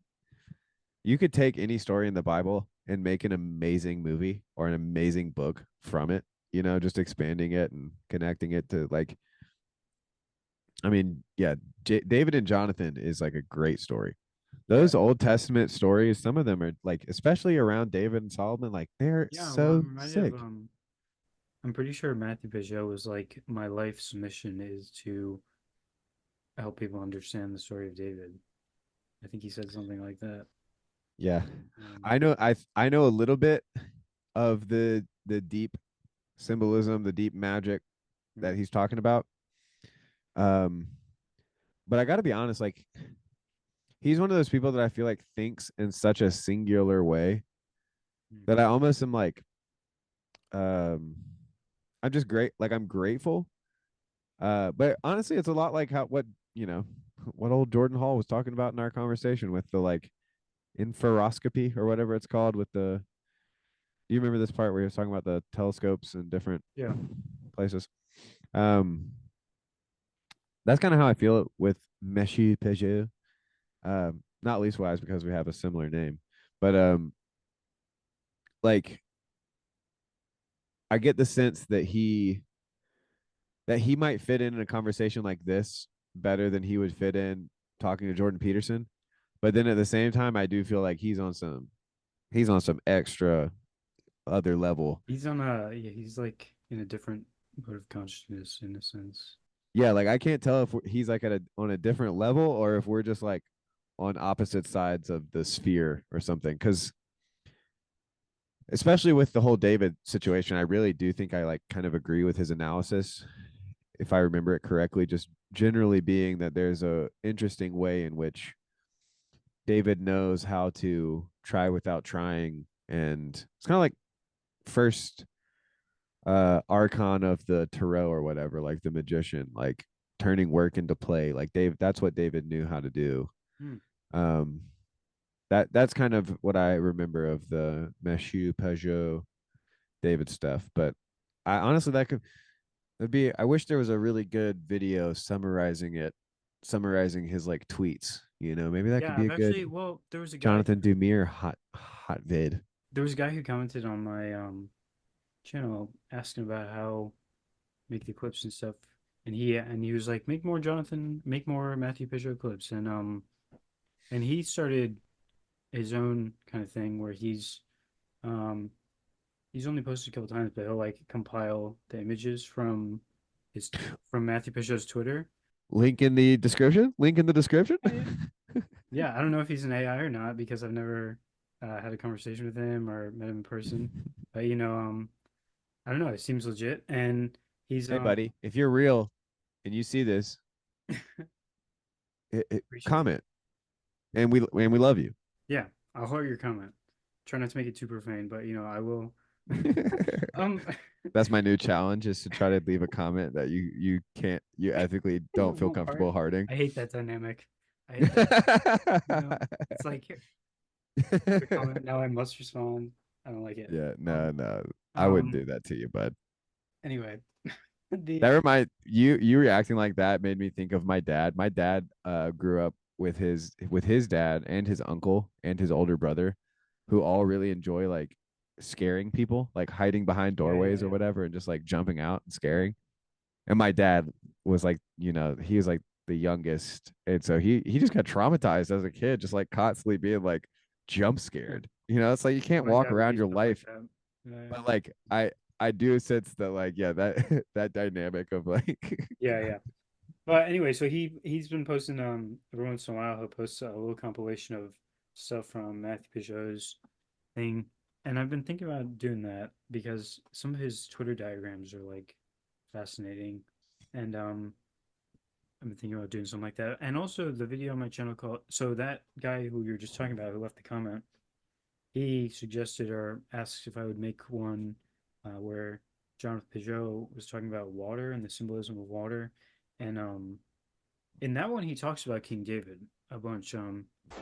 S2: you could take any story in the Bible and make an amazing movie or an amazing book from it, just expanding it and connecting it to like, I mean, yeah, David and Jonathan is like a great story. Those Old Testament stories, some of them are like, especially around David and Solomon, like they're
S1: Yeah, well,
S2: so
S1: I'm reminded
S2: sick.
S1: of I'm pretty sure Matthew Pageau was like, my life's mission is to help people understand the story of David. I think he said something like that.
S2: Yeah. I know a little bit of the deep symbolism, the deep magic that he's talking about. But I got to be honest, like he's one of those people that I feel like thinks in such a singular way that I almost am like I'm just great, like I'm grateful. But honestly, it's a lot like what what old Jordan Hall was talking about in our conversation with the like infraroscopy or whatever it's called with the. Do you remember this part where he was talking about the telescopes in different places? That's kind of how I feel with Monsieur Pageau. Not least wise because we have a similar name, but like I get the sense that he might fit in a conversation like this better than he would fit in talking to Jordan Peterson. But then at the same time, I do feel like he's on some extra other level.
S1: He's he's like in a different mode of consciousness in a sense.
S2: Yeah, like I can't tell if he's like on a different level or if we're just like on opposite sides of the sphere or something. Because especially with the whole David situation, I really do think I like kind of agree with his analysis, if I remember it correctly. Just generally being that there's a interesting way in which David knows how to try without trying, and it's kind of like first archon of the tarot or whatever, like the magician, like turning work into play. Like that's what David knew how to do. um that's kind of what I remember of the Monsieur Pageau David stuff. But I honestly that'd be, I wish there was a really good video summarizing his like tweets, maybe that could be a good
S1: there was a guy,
S2: Jonathan Dumire hot vid.
S1: There was a guy who commented on my channel asking about how make the clips and stuff, and he was like, make more Matthew Pageau clips, and he started his own kind of thing where he's only posted a couple times, but he'll like compile the images from Matthew Pageau's Twitter.
S2: Link in the description.
S1: Yeah, I don't know if he's an AI or not because I've never had a conversation with him or met him in person. But I don't know. It seems legit, and he's
S2: Hey, buddy, if you're real and you see this, comment, and we love you.
S1: Yeah, I'll heart your comment. Try not to make it too profane, but I will.
S2: That's my new challenge, is to try to leave a comment that you ethically don't feel comfortable hearting.
S1: I hate that dynamic. I hate that. It's like comment, now I must respond. I don't like it.
S2: Yeah, no, I wouldn't do that to you, bud.
S1: Anyway,
S2: that you reacting like that made me think of my dad. My dad grew up with his dad and his uncle and his older brother, who all really enjoy like scaring people, like hiding behind doorways or whatever, and just like jumping out and scaring. And my dad was like, he was like the youngest, and so he just got traumatized as a kid, just like constantly being like jump scared. It's like you can't walk around your life. But like I do sense that like that that dynamic of like
S1: yeah. But anyway, so he's been posting every once in a while he'll post a little compilation of stuff from Matthew Pageau's thing, and I've been thinking about doing that because some of his Twitter diagrams are like fascinating, and I've been thinking about doing something like that. And also the video on my channel so that guy who you were just talking about who left the comment, he suggested or asked if I would make one where Jonathan Pageau was talking about water and the symbolism of water, and in that one he talks about King David a bunch.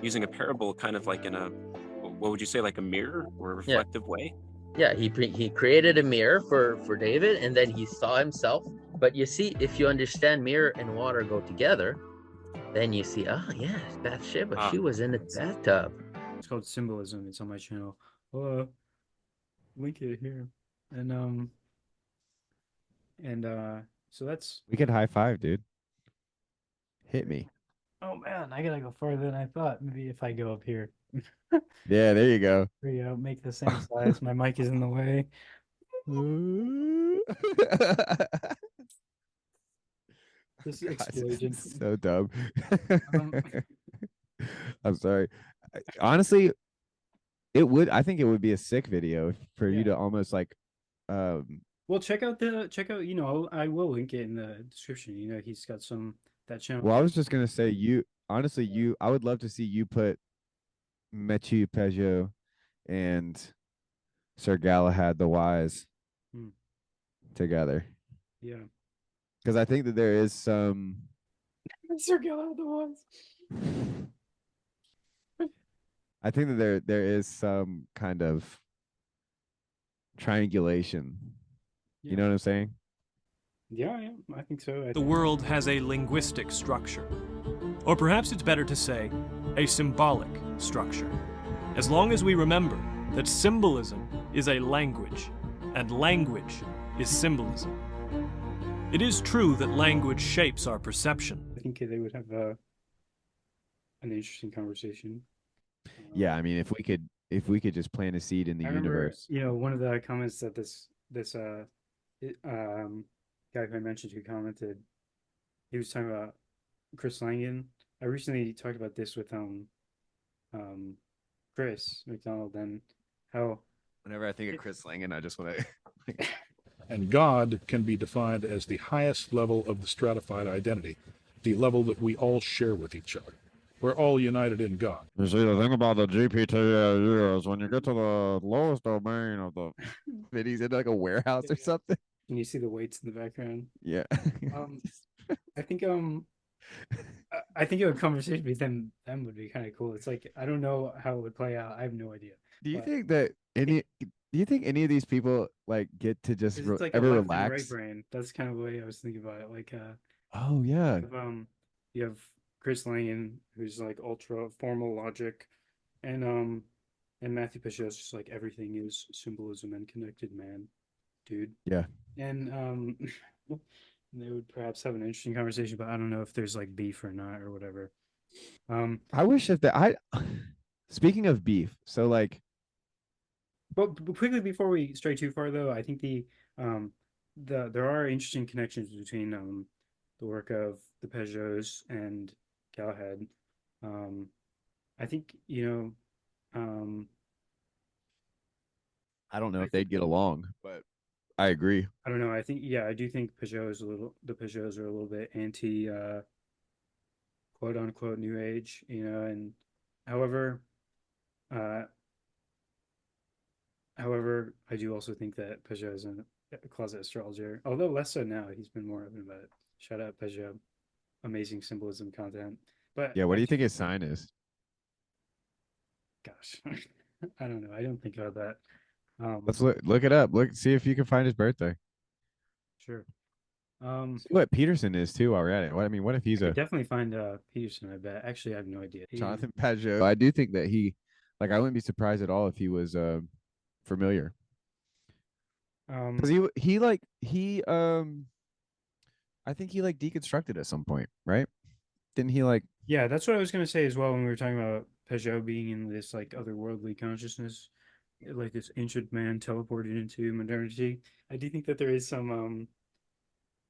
S5: Using a parable, kind of like in a, what would you say, like a mirror or a reflective way?
S15: Yeah, he created a mirror for David, and then he saw himself. But you see, if you understand mirror and water go together, then you see, Bathsheba, she was in the bathtub.
S1: It's called Symbolism. It's on my channel. Link it here, and so that's.
S2: We could high five, dude. Hit me.
S1: Oh man, I gotta go farther than I thought. Maybe if I go up here.
S2: Yeah, there you go.
S1: There you go. Make the same size. My mic is in the way. This
S2: God,
S1: explosion.
S2: this is so dumb.
S1: Um,
S2: I'm sorry. Honestly, I think it would be a sick video for you to almost like
S1: Well, check out. You know, I will link it in the description. You know, he's got that channel.
S2: well, I was just gonna say I would love to see you put Matteau, Pageau, and Sir Galahad the Wise together.
S1: Yeah.
S2: Because I think that there is some
S1: Sir Galahad the Wise.
S2: I think that there is some kind of triangulation. You know what I'm saying?
S1: Yeah, I think so.
S9: The world has a linguistic structure. Or perhaps it's better to say, a symbolic structure. As long as we remember that symbolism is a language, and language is symbolism. It is true that language shapes our perception.
S1: I think they would have an interesting conversation.
S2: Yeah, I mean, if we could just plant a seed in the universe.
S1: You know, one of the comments that this guy who I mentioned who commented, he was talking about Chris Langan. I recently talked about this with Chris McDonald and how
S2: whenever I think of Chris Langan, I just want to
S16: And God can be defined as the highest level of the stratified identity, the level that we all share with each other. We're all united in God.
S2: You see, the thing about the GPT is when you get to the lowest domain of the he's in like a warehouse or something.
S1: And you see the weights in the background.
S2: Yeah.
S1: I think a conversation with them would be kind of cool. It's like I don't know how it would play out. I have no idea.
S2: Do you think that do you think any of these people like get to just
S1: It's like
S2: ever
S1: a left and
S2: relax?
S1: right brain. That's kind of the way I was thinking about it. Like
S2: oh yeah.
S1: You have Chris Langan, who's like ultra formal logic, and Matthew Pageau is just like everything is symbolism and connected man, dude.
S2: Yeah.
S1: And they would perhaps have an interesting conversation, but I don't know if there's like beef or not or whatever.
S2: I wish if that speaking of beef, so like
S1: but quickly before we stray too far though, I think there are interesting connections between the work of the Pageaus and Galahad. I think, you know,
S2: I don't know if they'd get along, but I agree.
S1: I don't know. I think, yeah, I do think the Pageaus are a little bit anti, quote unquote, new age, you know, and however, I do also think that Pageau is a closet astrologer, although less so now. He's been more open about it. Shout out Pageau. Amazing symbolism content. But
S2: yeah, what do you think his sign is?
S1: Gosh, I don't know. I don't think about that.
S2: Let's look it up. See if you can find his birthday.
S1: Sure.
S2: See what Peterson is too while we're at it. What if he's
S1: I could definitely find Peterson, I bet. Actually, I have no idea.
S2: Jonathan Pageau. I do think that I wouldn't be surprised at all if he was familiar. Because I think he like deconstructed at some point, right? Didn't he like?
S1: Yeah, that's what I was gonna say as well when we were talking about Pageau being in this like otherworldly consciousness, like this ancient man teleported into modernity. I do think that there is some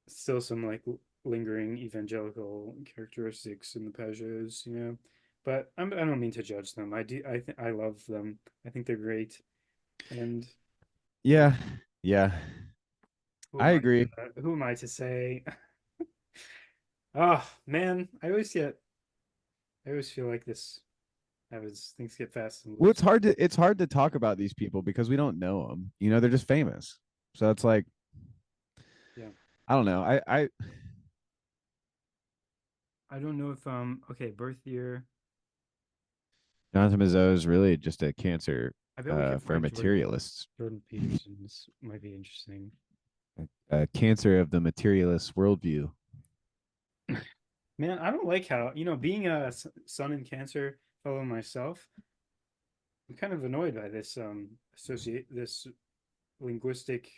S1: still some like lingering evangelical characteristics in the Pageaus, you know. But I don't mean to judge them. I love them. I think they're great. And
S2: yeah. I agree.
S1: Who am I to say? Oh man, I always feel like this happens. Things get fast and loose.
S2: Well, it's hard to talk about these people because we don't know them. You know, they're just famous. So it's like,
S1: yeah,
S2: I don't know. I
S1: don't know if okay, birth year.
S2: Jonathan Pageau is really just a Cancer for materialists.
S1: Jordan Peterson might be interesting.
S2: A Cancer of the materialist worldview.
S1: Man, I don't like how, you know, being a Sun in Cancer fellow myself, I'm kind of annoyed by this this linguistic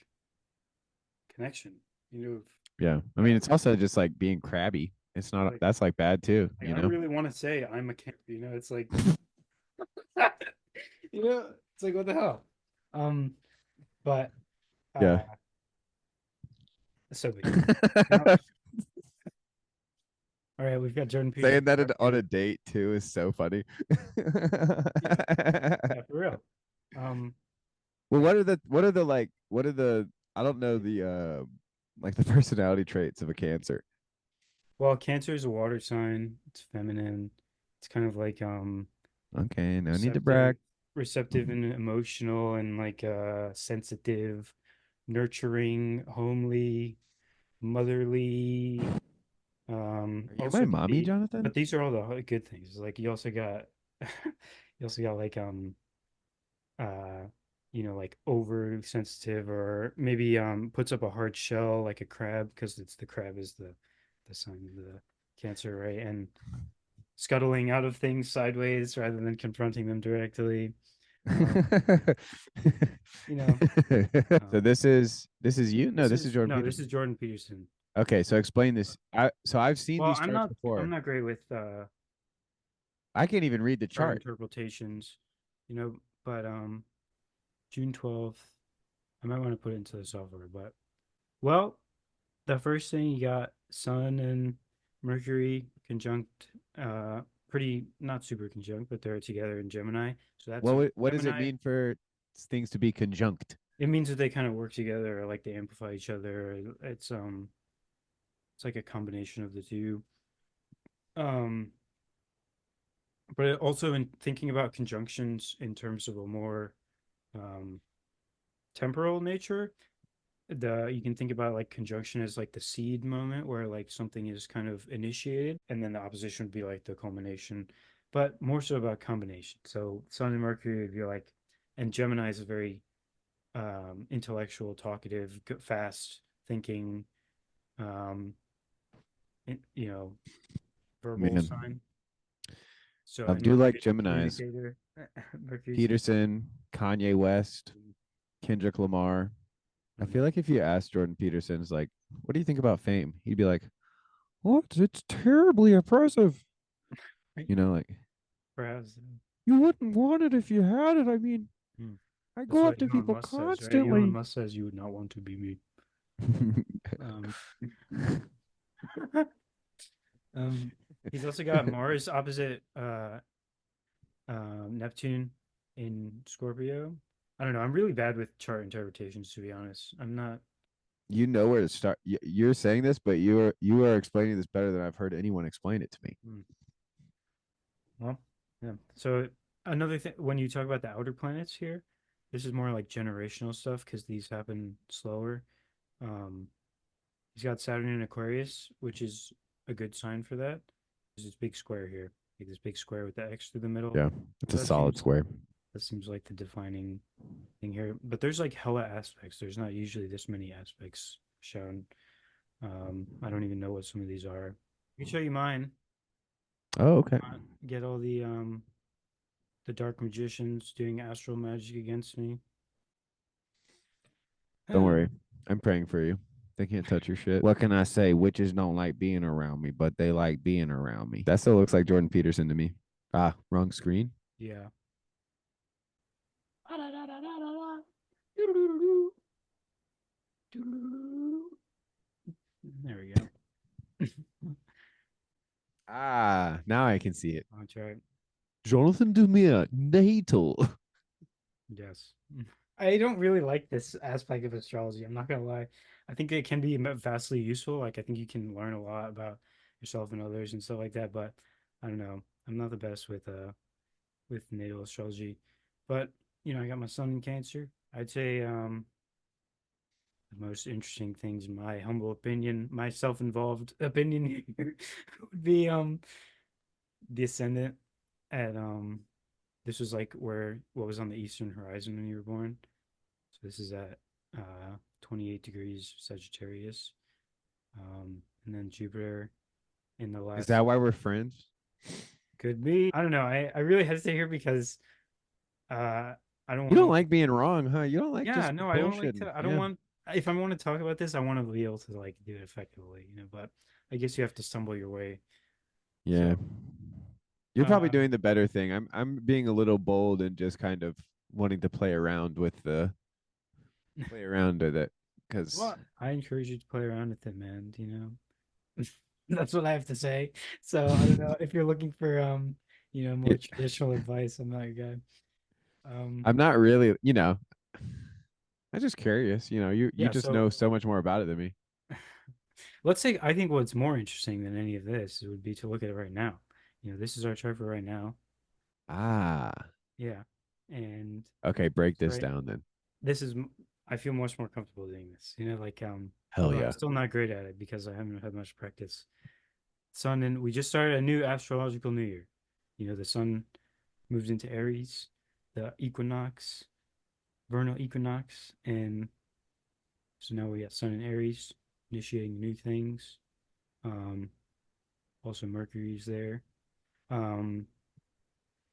S1: connection, you know.
S2: Yeah, I mean, it's also just like being crabby. It's not.
S1: Like-
S2: That's like bad too.
S1: Like,
S2: You
S1: I
S2: know.
S1: don't really want to say I'm a Cancer. It's like, it's like what the hell. But
S2: Yeah.
S1: so now, all right, we've got Jordan Peterson.
S2: Saying that on a date too is so funny.
S1: Yeah, for real.
S2: Well, what are the I don't know the like the personality traits of a Cancer.
S1: Well, Cancer is a water sign. It's feminine. It's kind of like
S2: Okay, no need to brag.
S1: receptive and emotional and like sensitive, nurturing, homely, motherly.
S2: Are you
S1: Also
S2: my
S1: can
S2: mommy,
S1: be-
S2: Jonathan?
S1: But these are all the good things. Like you also got like like over sensitive, or maybe puts up a hard shell like a crab, because the crab is the sign of the Cancer, right? And scuttling out of things sideways rather than confronting them directly.
S2: So this is you? No, this is Jordan
S1: No,
S2: Peterson.
S1: this is Jordan Peterson.
S2: Okay, so explain this. I've seen
S1: Well,
S2: these charts before.
S1: I'm not great with
S2: I can't even read the chart.
S1: interpretations, but June 12th, I might want to put it into the software, but well, the first thing you got Sun and Mercury conjunct, pretty not super conjunct, but they're together in Gemini. So that's
S2: What does it
S1: Gemini-
S2: mean for things to be conjunct?
S1: It means that they kind of work together, or like they amplify each other. It's like a combination of the two. But also in thinking about conjunctions in terms of a more temporal nature, you can think about like conjunction as like the seed moment where like something is kind of initiated, and then the opposition would be like the culmination, but more so about combination. So Sun and Mercury would be like, and Gemini is a very intellectual, talkative, fast thinking, verbal
S2: Man.
S1: sign. So
S2: I
S1: and
S2: do like
S1: Mercury's a
S2: Geminis.
S1: communicator. Mercury's
S2: Peterson, Kanye West, Kendrick Lamar. I feel like if you asked Jordan Peterson's like, what do you think about fame? He'd be like, what? It's terribly oppressive. Like
S1: perhaps
S2: you wouldn't want it if you had it. I mean, I
S1: that's
S2: go
S1: what
S2: up to
S1: Elon
S2: people
S1: Musk says, right?
S2: constantly.
S1: Elon Musk says you would not want to be me. He's also got Mars opposite Neptune in Scorpio. I don't know. I'm really bad with chart interpretations, to be honest. I'm not.
S2: You know where to start. You're saying this, but you are explaining this better than I've heard anyone explain it to me.
S1: Well, yeah. So another thing, when you talk about the outer planets here, this is more like generational stuff because these happen slower. He's got Saturn in Aquarius, which is a good sign for that. There's this big square here, like this big square with the X through the middle.
S2: Yeah, it's a solid square.
S1: That seems like the defining thing here. But there's like hella aspects. There's not usually this many aspects shown. I don't even know what some of these are. I can show you mine.
S2: Oh, okay.
S1: Get all the dark magicians doing astral magic against me.
S2: Don't worry. I'm praying for you. They can't touch your shit. What can I say? Witches don't like being around me, but they like being around me. That still looks like Jordan Peterson to me. Ah, wrong screen.
S1: Yeah. There we go.
S2: Now I can see it.
S1: That's right.
S2: Jonathan Demir, natal.
S1: Yes. I don't really like this aspect of astrology. I'm not gonna lie. I think it can be vastly useful. Like I think you can learn a lot about yourself and others and stuff like that. But I don't know. I'm not the best with natal astrology. But I got my sun in Cancer. I'd say the most interesting things, in my humble opinion, my self-involved opinion here, would be the ascendant at this was like what was on the eastern horizon when you were born. So this is at 28 degrees Sagittarius. And then Jupiter in the last.
S2: Is that why we're friends?
S1: Could be. I don't know. I really hesitate here because I don't.
S2: You don't like being wrong, huh? You don't like
S1: Yeah,
S2: just
S1: no, I don't like
S2: bullshitting.
S1: to. I don't want. if I want to talk about this, I want to be able to like do it effectively, you know. But I guess you have to stumble your way.
S2: Yeah.
S1: So,
S2: You're probably
S1: uh,
S2: doing the better thing. I'm being a little bold and just kind of wanting to play around with it because
S1: well, I encourage you to play around with it, man. You know, that's what I have to say. So I don't know if you're looking for you know, more traditional advice. I'm not your guy.
S2: I'm not really, I'm just curious. You
S1: Yeah.
S2: just
S1: So
S2: know so much more about it than me.
S1: let's say I think what's more interesting than any of this would be to look at it right now. You know, this is our chart for right now.
S2: Ah.
S1: Yeah, and
S2: Okay, break this
S1: right,
S2: down then.
S1: this is I feel much more comfortable doing this. You know, like
S2: Hell
S1: although I'm
S2: yeah.
S1: still not great at it because I haven't had much practice. Sun and we just started a new astrological new year. You know, the sun moves into Aries, the equinox, vernal equinox, and so now we got Sun in Aries, initiating new things. Um, also Mercury's there. Um,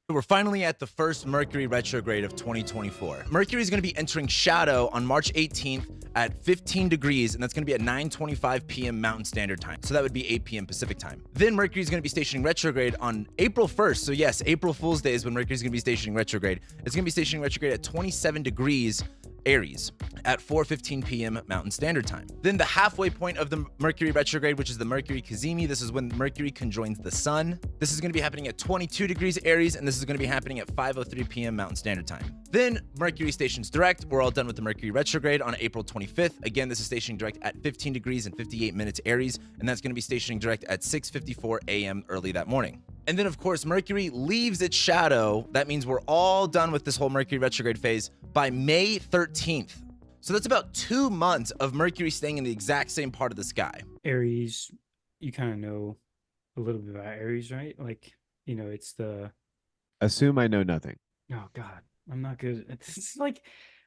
S17: We're finally at the first Mercury retrograde of 2024. Mercury is going to be entering shadow on March 18th at 15 degrees, and that's going to be at 9:25 p.m. Mountain Standard Time. So that would be 8 p.m. Pacific Time. Then Mercury is going to be stationing retrograde on April 1st. So yes, April Fool's Day is when Mercury is going to be stationing retrograde. It's going to be stationing retrograde at 27 degrees Aries at 4:15 p.m. Mountain Standard Time. Then the halfway point of the Mercury retrograde, which is the Mercury Cazimi, this is when Mercury conjoins the Sun. This is going to be happening at 22 degrees Aries, and this is going to be happening at 5:03 p.m. Mountain Standard Time. Then Mercury stations direct. We're all done with the Mercury retrograde on April 25th. Again, this is stationing direct at 15 degrees and 58 minutes Aries, and that's going to be stationing direct at 6:54 a.m. early that morning. And then, of course, Mercury leaves its shadow. That means we're all done with this whole Mercury retrograde phase by May 13th. So that's about 2 months of Mercury staying in the exact same part of the sky.
S1: Aries, you kind of know a little bit about Aries, right? Like, you know, it's the
S2: Assume I know nothing.
S1: oh God, I'm not good at this. It's like,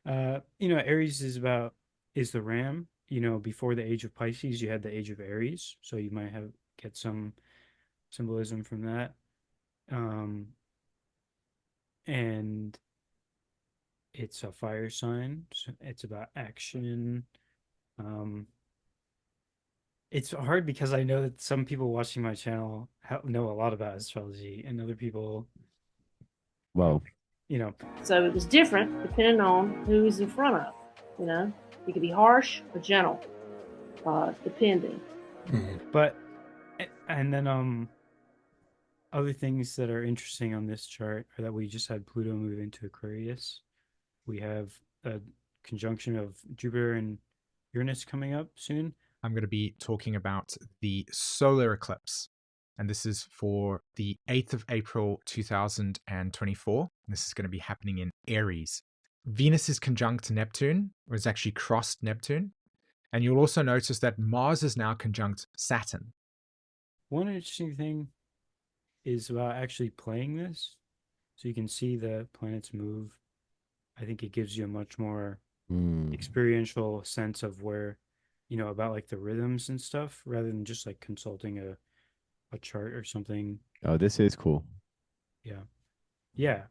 S1: you know, Aries is the ram. You know, before the age of Pisces, you had the age of Aries, so you might get some symbolism from that. And it's a fire sign. So it's about action. Um, it's hard because I know that some people watching my channel know a lot about astrology, and other people,
S2: Well,
S1: you know.
S18: So it was different depending on who was in front of. You know, you could be harsh or gentle, depending.
S1: But and then other things that are interesting on this chart are that we just had Pluto move into Aquarius. We have a conjunction of Jupiter and Uranus coming up soon.
S19: I'm going to be talking about the solar eclipse. And this is for the 8th of April 2024. This is going to be happening in Aries. Venus is conjunct Neptune, or is actually crossed Neptune. And you'll also notice that Mars is now conjunct Saturn.
S1: One interesting thing is about actually playing this. So you can see the planets move. I think it gives you a much more experiential sense of where, you know, about like the rhythms and stuff, rather than just like consulting a chart or something.
S2: Oh, this is cool.
S1: Yeah. Yeah.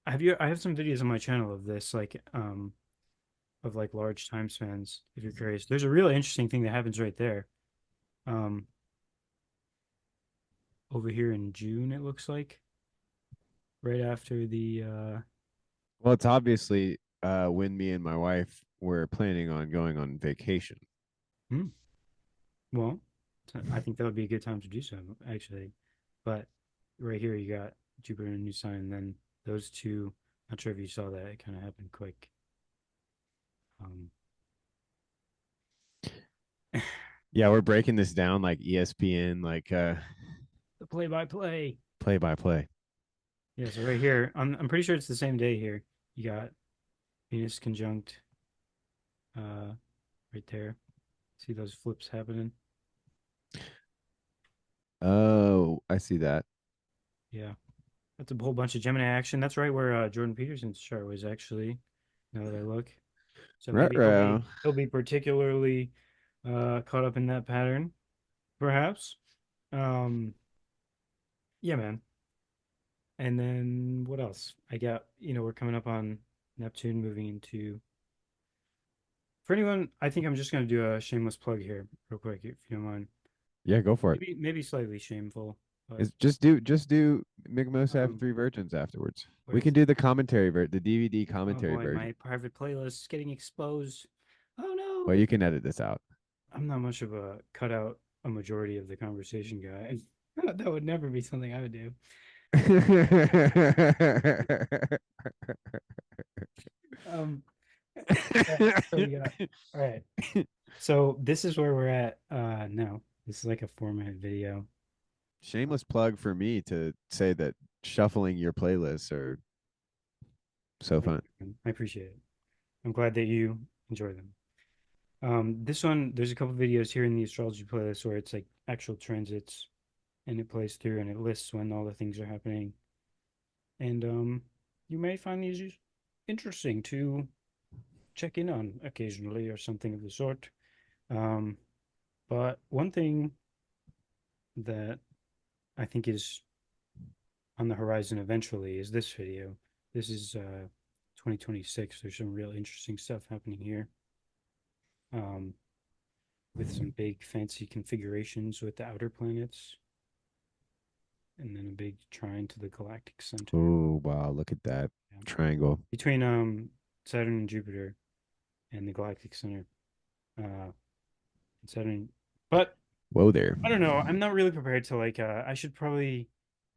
S1: I have some videos on my channel of this, like of like large time spans, if you're curious. There's a really interesting thing that happens right there. Over here in June, it looks like. Right after the
S2: Well, it's obviously when me and my wife were planning on going on vacation.
S1: Well, I think that would be a good time to do so, actually. But right here, you got Jupiter and a new sign, and then those two. Not sure if you saw that; it kind of happened quick.
S2: Yeah, we're breaking this down like ESPN, like
S1: the play-by-play.
S2: Play-by-play.
S1: Yeah, so right here, I'm pretty sure it's the same day here. You got Venus conjunct, right there. See those flips happening?
S2: Oh, I see that.
S1: Yeah, that's a whole bunch of Gemini action. That's right where Jordan Peterson's chart was actually. Now that I look, so maybe he'll be particularly caught up in that pattern, perhaps. Yeah, man. And then what else? I got, you know, we're coming up on Neptune moving into For anyone, I think I'm just gonna do a shameless plug here, real quick, if you don't mind.
S2: Yeah, go for it.
S1: Maybe slightly shameful. But,
S2: It's just do McMo's have 3 versions afterwards.
S1: what
S2: We
S1: is
S2: can
S1: it?
S2: do the commentary the DVD
S1: Oh
S2: commentary
S1: boy,
S2: version.
S1: my private playlist is getting exposed. Oh no.
S2: Well, you can edit this out.
S1: I'm not much of a cut out a majority of the conversation guy. That would never be something I would do. All right. So this is where we're at now. This is like a format video.
S2: Shameless plug for me to say that shuffling your playlists are so fun.
S1: I appreciate it. I'm glad that you enjoy them. This one, there's a couple videos here in the astrology playlist where it's like actual transits and it plays through and it lists when all the things are happening. And you may find these interesting to check in on occasionally or something of the sort. But one thing that I think is on the horizon eventually is this video. This is 2026. There's some real interesting stuff happening here. With some big fancy configurations with the outer planets. And then a big trine to the galactic center.
S2: Oh, wow, look at that triangle.
S1: Between Saturn and Jupiter and the galactic center. Saturn. But
S2: whoa there.
S1: I don't know. I'm not really prepared to like I should probably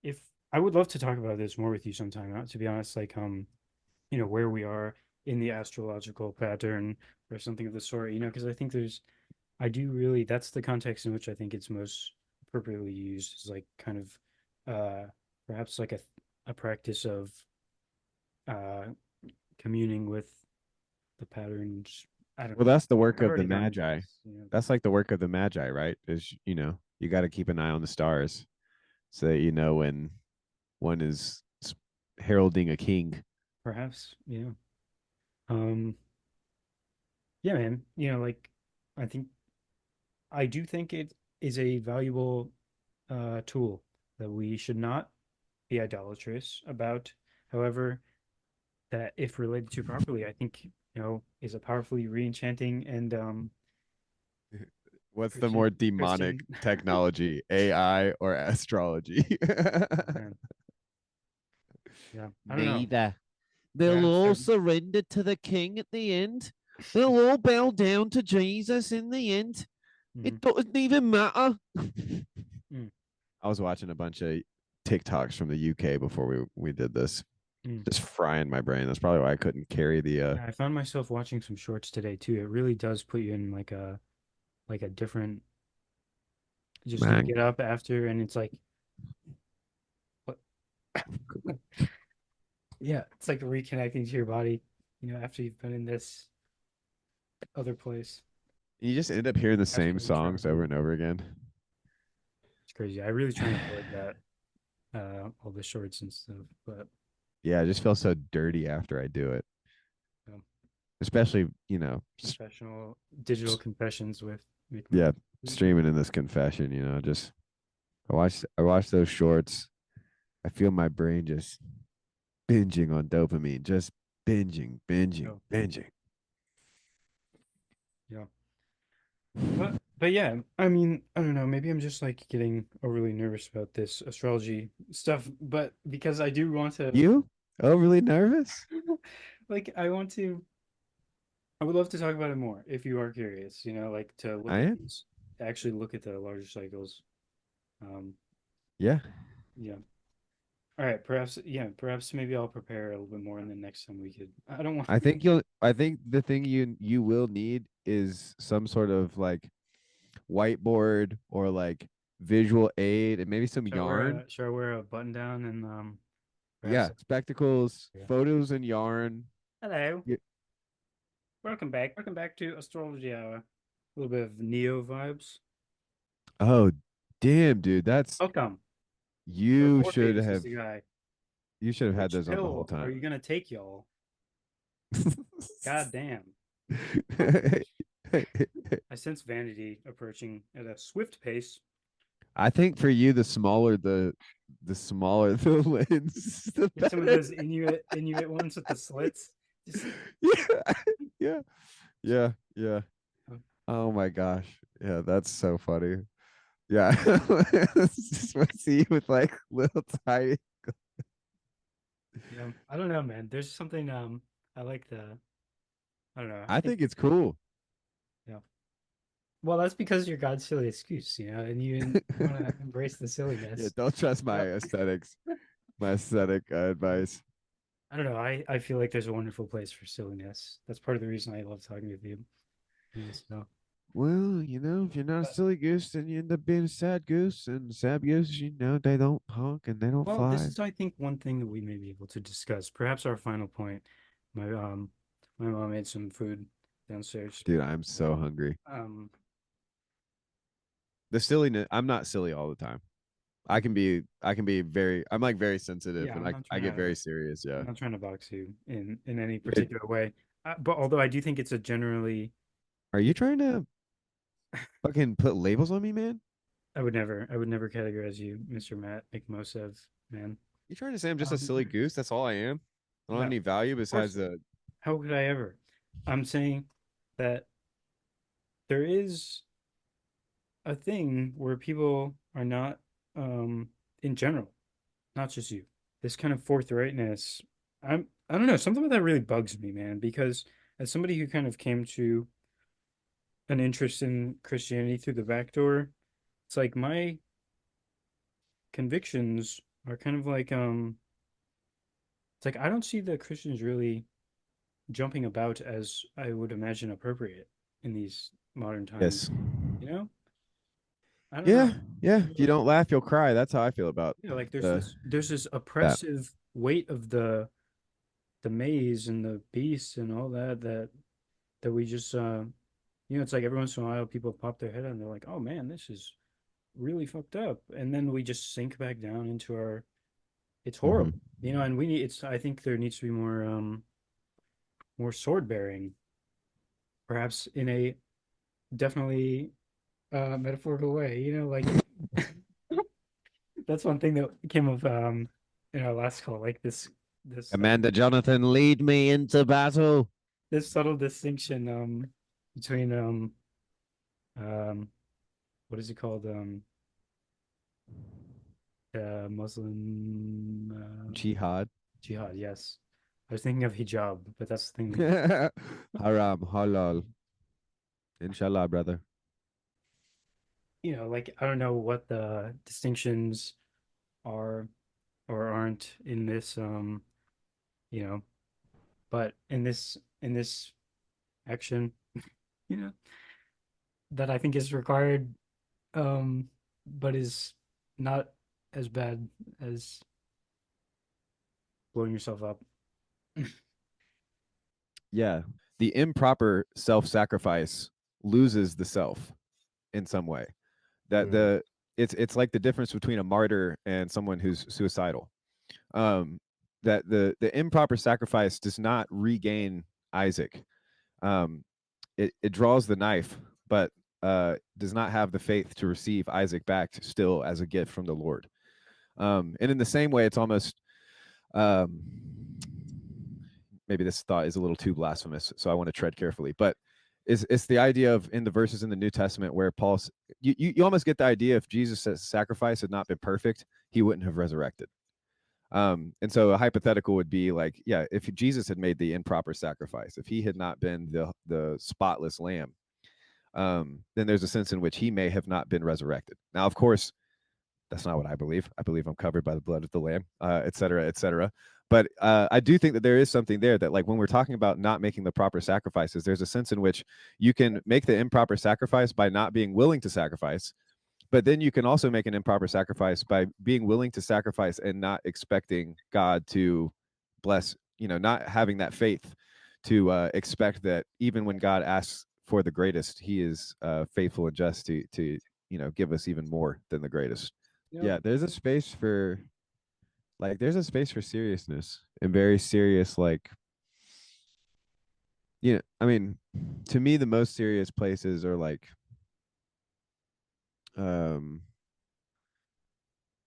S1: if I would love to talk about this more with you sometime, to be honest, like you know, where we are in the astrological pattern or something of the sort, you know, because I think I do really, that's the context in which I think it's most appropriately used, is like kind of perhaps like a practice of communing with the patterns. I don't
S2: Well,
S1: know.
S2: that's the work
S1: I've
S2: of the
S1: already gone into
S2: Magi.
S1: this, you know.
S2: That's like the work of the Magi, right? Is, you know, you got to keep an eye on the stars so that you know when one is heralding a king.
S1: Perhaps, yeah. Yeah, man. You know, like I do think it is a valuable tool that we should not be idolatrous about. However, that if related to properly, I think, you know, is a powerfully re-enchanting and
S2: What's the more demonic technology, AI or astrology?
S1: Yeah, I don't know.
S2: Neither.
S1: They'll
S2: They'll
S1: all
S2: all surrender to the king at the end. They'll all bow down to Jesus in the end. It doesn't even matter. I was watching a bunch of TikToks from the UK before we did this. Just frying my brain. That's probably why I couldn't carry the
S1: Yeah, I found myself watching some shorts today too. It really does put you in like a different, just you get up after and it's like what yeah, it's like reconnecting to your body, you know, after you've been in this other place.
S2: You just end up hearing the same songs over and over again.
S1: It's crazy. I really try and avoid that, all the shorts and stuff, but
S2: Yeah, I just feel so dirty after I do it.
S1: Yeah.
S2: Especially, you know,
S1: professional digital confessions with McMo.
S2: yeah, streaming in this confession, you know, just I watch those shorts. I feel my brain just binging on dopamine, just binging.
S1: Yeah. But yeah, I mean, I don't know, maybe I'm just like getting overly nervous about this astrology stuff, but because I do want to
S2: You overly nervous?
S1: like I would love to talk about it more if you are curious, you know, like to look
S2: I
S1: at
S2: am.
S1: these, to actually look at the larger cycles.
S2: Yeah.
S1: Yeah. All right, perhaps maybe I'll prepare a little bit more and then next time we could I don't want
S2: I think the thing you will need is some sort of like whiteboard or like visual aid and maybe some yarn.
S1: Should I wear a button down and
S2: Yeah,
S1: perhaps-
S2: spectacles, photos and yarn.
S1: Hello.
S2: Yeah.
S1: Welcome back to Astrology Hour. A little bit of Neo vibes.
S2: Oh, damn, dude, that's
S1: Welcome.
S2: you should
S1: Morpheus is
S2: have
S1: the guy.
S2: you should have had
S1: Which
S2: those on the
S1: pill
S2: whole
S1: Are you
S2: time.
S1: gonna take, y'all? God damn. I sense vanity approaching at a swift pace.
S2: I think for you, the smaller the lens, the
S1: Get some of
S2: better.
S1: those Inuit ones with the slits. Just
S2: Yeah. Yeah, yeah. Oh my gosh. Yeah, that's so funny. Yeah. Just want to see you with like little tiny.
S1: Yeah, I don't know, man. There's something I like the I don't know. I
S2: I
S1: think
S2: think it's cool.
S1: yeah. Well, that's because you're God's silly excuse, and you want to embrace the
S2: Yeah,
S1: silliness.
S2: don't trust my
S1: Yep.
S2: aesthetics, my aesthetic advice.
S1: I don't know. I feel like there's a wonderful place for silliness. That's part of the reason I love talking with you. So
S2: Well, if you're not a silly goose, then you end up being a sad goose, and sad gooses, they don't honk and they don't
S1: well, this
S2: fly.
S1: is I think one thing that we may be able to discuss. Perhaps our final point. My mom made some food downstairs.
S2: Dude, I'm so hungry.
S1: Um
S2: The silliness, I'm not silly all the time. I'm like very sensitive
S1: yeah,
S2: and
S1: I'm not
S2: I
S1: trying
S2: get
S1: to
S2: very serious. Yeah.
S1: I'm not trying to box you in any particular way. But although I do think it's a generally
S2: Are you trying to fucking put labels on me, man?
S1: I would never categorize you, Mr. Matt McMo, man.
S2: You trying to say I'm just a silly goose? That's all I am. I don't have
S1: No,
S2: any value
S1: of
S2: besides
S1: course. How could I ever? I'm saying that there is a thing where people are not, in general, not just you. This kind of forthrightness. I don't know, something about that really bugs me, man, because as somebody who kind of came to an interest in Christianity through the back door, it's like my convictions are kind of like it's like I don't see the Christians really jumping about as I would imagine appropriate in these modern times.
S2: Yes.
S1: You know? I don't
S2: Yeah,
S1: know.
S2: yeah. If you don't laugh, you'll cry. That's how I feel about
S1: Like
S2: the
S1: there's this
S2: that.
S1: oppressive weight of the maze and the beast and all that we just it's like every once in a while people pop their head out and they're like, oh man, this is really fucked up. And then we just sink back down into our it's horrible. And we need I think there needs to be more sword bearing, perhaps in a definitely metaphorical way. Like that's one thing that came of in our last call, like this
S2: Amanda Jonathan, lead me into battle.
S1: this subtle distinction between what is it called Muslim
S2: Jihad.
S1: Jihad, yes. I was thinking of hijab, but that's the thing.
S2: Haram, halal. Inshallah, brother.
S1: Like I don't know what the distinctions are or aren't in this but in this action, you know, that I think is required but is not as bad as blowing yourself up.
S2: Yeah. The improper self-sacrifice loses the self in some way. That it's like the difference between a martyr and someone who's suicidal. That the improper sacrifice does not regain Isaac. It draws the knife, but does not have the faith to receive Isaac back still as a gift from the Lord. And in the same way, it's almost maybe this thought is a little too blasphemous, so I want to tread carefully. But it's the idea of in the verses in the New Testament where Paul's you almost get the idea if Jesus' sacrifice had not been perfect, he wouldn't have resurrected. And so a hypothetical would be like, yeah, if Jesus had made the improper sacrifice, if he had not been the spotless lamb, then there's a sense in which he may have not been resurrected. Now, of course, that's not what I believe. I believe I'm covered by the blood of the lamb, et cetera, et cetera. But I do think that there is something there that, like, when we're talking about not making the proper sacrifices, there's a sense in which you can make the improper sacrifice by not being willing to sacrifice. But then you can also make an improper sacrifice by being willing to sacrifice and not expecting God to bless, not having that faith to expect that even when God asks for the greatest, he is faithful and just to give us even more than the greatest. Yeah, there's a space for seriousness and very serious, like, I mean, to me, the most serious places are like,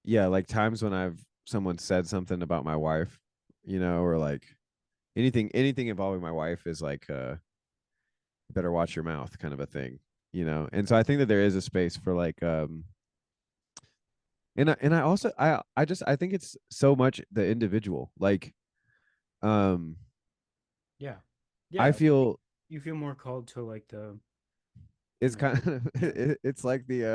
S2: yeah, like times when someone said something about my wife, or like anything involving my wife is like better watch your mouth kind of a thing, you know. And so I think that there is a space for like and I also I think it's so much the individual, like um
S1: Yeah.
S2: I
S1: Yeah.
S2: feel
S1: You feel more called to like the
S2: it's kind of it's like the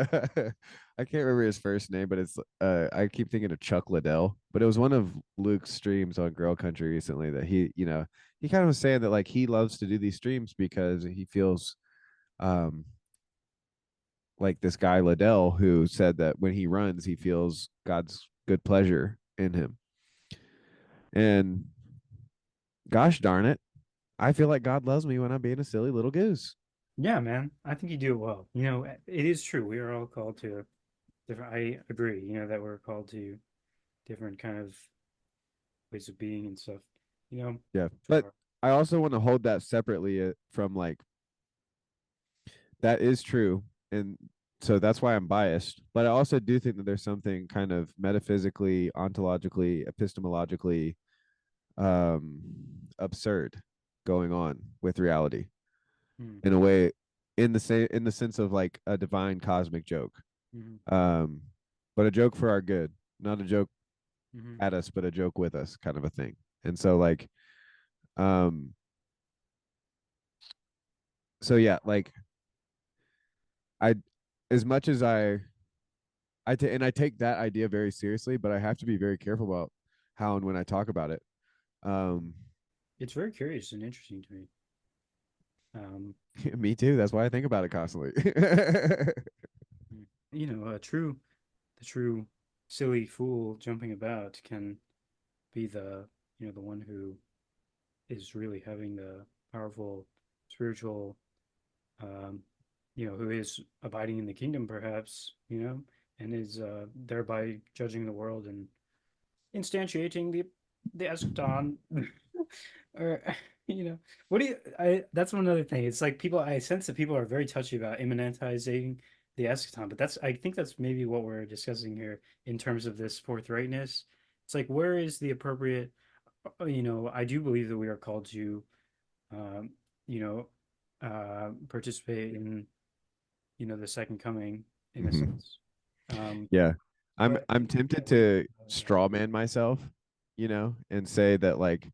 S2: I can't remember his first name, but it's I keep thinking of Chuck Liddell, but it was one of Luke's streams on Girl Country recently that he, you know, he kind of was saying that like he loves to do these streams because he feels um like this guy Liddell who said that when he runs he feels God's good pleasure in him. And gosh darn it, I feel like God loves me when I'm being a silly little goose.
S1: Yeah, man. I think you do it well. You know, it is true. We are all called to different. I agree. You know that we're called to different kind of ways of being and stuff. You know.
S2: Yeah, but I also want to hold that separately from like that is true, and so that's why I'm biased. But I also do think that there's something kind of metaphysically, ontologically, epistemologically um absurd going on with reality in a way, in the sense of like a divine cosmic joke. Um but a joke for our good, not a joke at us, but a joke with us kind of a thing. And so like um so yeah, like I as much as I take that idea very seriously, but I have to be very careful about how and when I talk about it.
S1: It's very curious and interesting to me.
S2: Me too. That's why I think about it constantly.
S1: You know, the true silly fool jumping about can be the, you know, the one who is really having the powerful spiritual, you know, who is abiding in the kingdom, perhaps, you know, and is thereby judging the world and instantiating the eschaton. Or you know, what do you I that's one other thing. It's like people, I sense that people are very touchy about immanentizing the eschaton, but that's, I think that's maybe what we're discussing here in terms of this forthrightness. It's like, where is the appropriate, you know, I do believe that we are called to um you know participate in, you know, the second coming in a sense.
S2: Yeah.
S1: But
S2: I'm tempted to straw man myself, you know, and say that like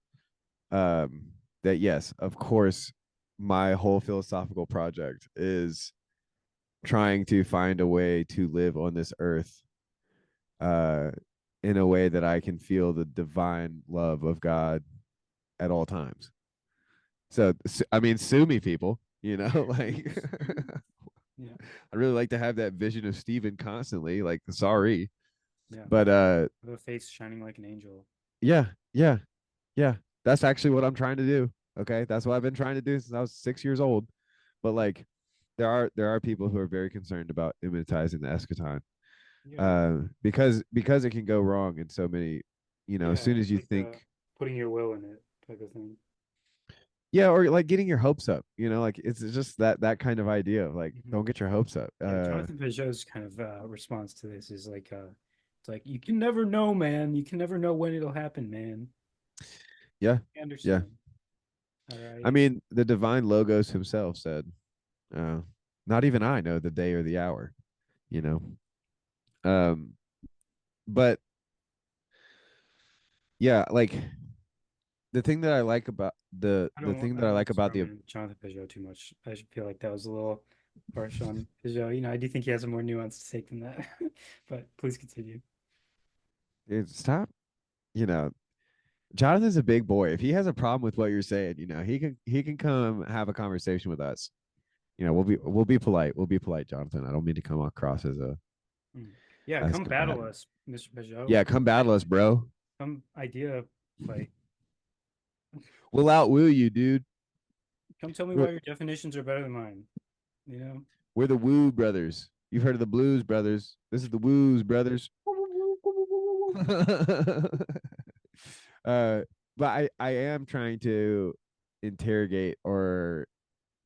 S2: that yes, of course my whole philosophical project is trying to find a way to live on this earth uh in a way that I can feel the divine love of God at all times. So I mean, sue me, people, you know, like
S1: yeah.
S2: I really like to have that vision of Stephen constantly, like sorry.
S1: Yeah.
S2: But
S1: the face shining like an angel.
S2: yeah, yeah, yeah. That's actually what I'm trying to do. Okay. That's what I've been trying to do since I was 6 years old. But like there are people who are very concerned about immanentizing the eschaton. Because it can go wrong in so many, you know, as soon as you think
S1: Putting your will in it type of thing.
S2: yeah, or like getting your hopes up, you know, like it's just that kind of idea of like don't get your hopes up.
S1: Yeah, Jonathan Pageau's kind of response to this is like it's like, you can never know, man. You can never know when it'll happen, man.
S2: Yeah.
S1: I
S2: Yeah.
S1: understand. All right.
S2: I mean, the divine logos himself said, not even I know the day or the hour, you know. But yeah, like the thing that I like about the thing that I like about the
S1: Jonathan Pageau too much. I should feel like that was a little harsh on Pageau. You know, I do think he has a more nuanced take than that. But please continue.
S2: stop, you know, Jonathan's a big boy. If he has a problem with what you're saying, you know, he can come have a conversation with us. You know, we'll be polite. We'll be polite, Jonathan. I don't mean to come across as a
S1: Yeah,
S2: as
S1: come battle
S2: combative.
S1: us, Mr. Pageau.
S2: Yeah, come battle us, bro.
S1: Come idea fight.
S2: We'll outwoo you, dude.
S1: Come tell me why your definitions are better than mine. You know?
S2: We're the Woo Brothers. You've heard of the Blues Brothers. This is the Woos Brothers. But I am trying to interrogate or,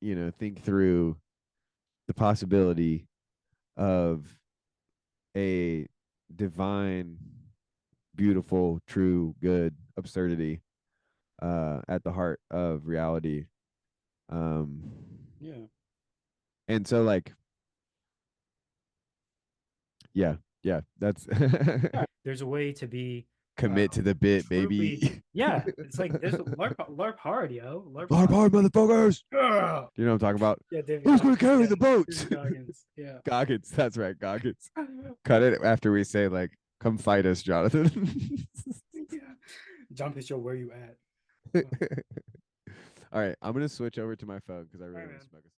S2: you know, think through the possibility of a divine, beautiful, true, good absurdity at the heart of reality.
S1: Yeah.
S2: And so like, yeah, that's
S1: There's a way to be
S2: commit to the bit, baby.
S1: yeah, it's like there's LARP hard, yo.
S2: LARP hard, motherfuckers.
S1: Yeah.
S2: You know what I'm talking about?
S1: Yeah, David
S2: Who's gonna
S1: Goggins,
S2: carry
S1: yeah.
S2: the boat?
S1: David Goggins, yeah.
S2: Goggins, that's right, Goggins. Cut it after we say like, come fight us, Jonathan.
S1: Yeah. John Pitch, where you at?
S2: All right, I'm gonna switch over to my phone because I really want to smoke a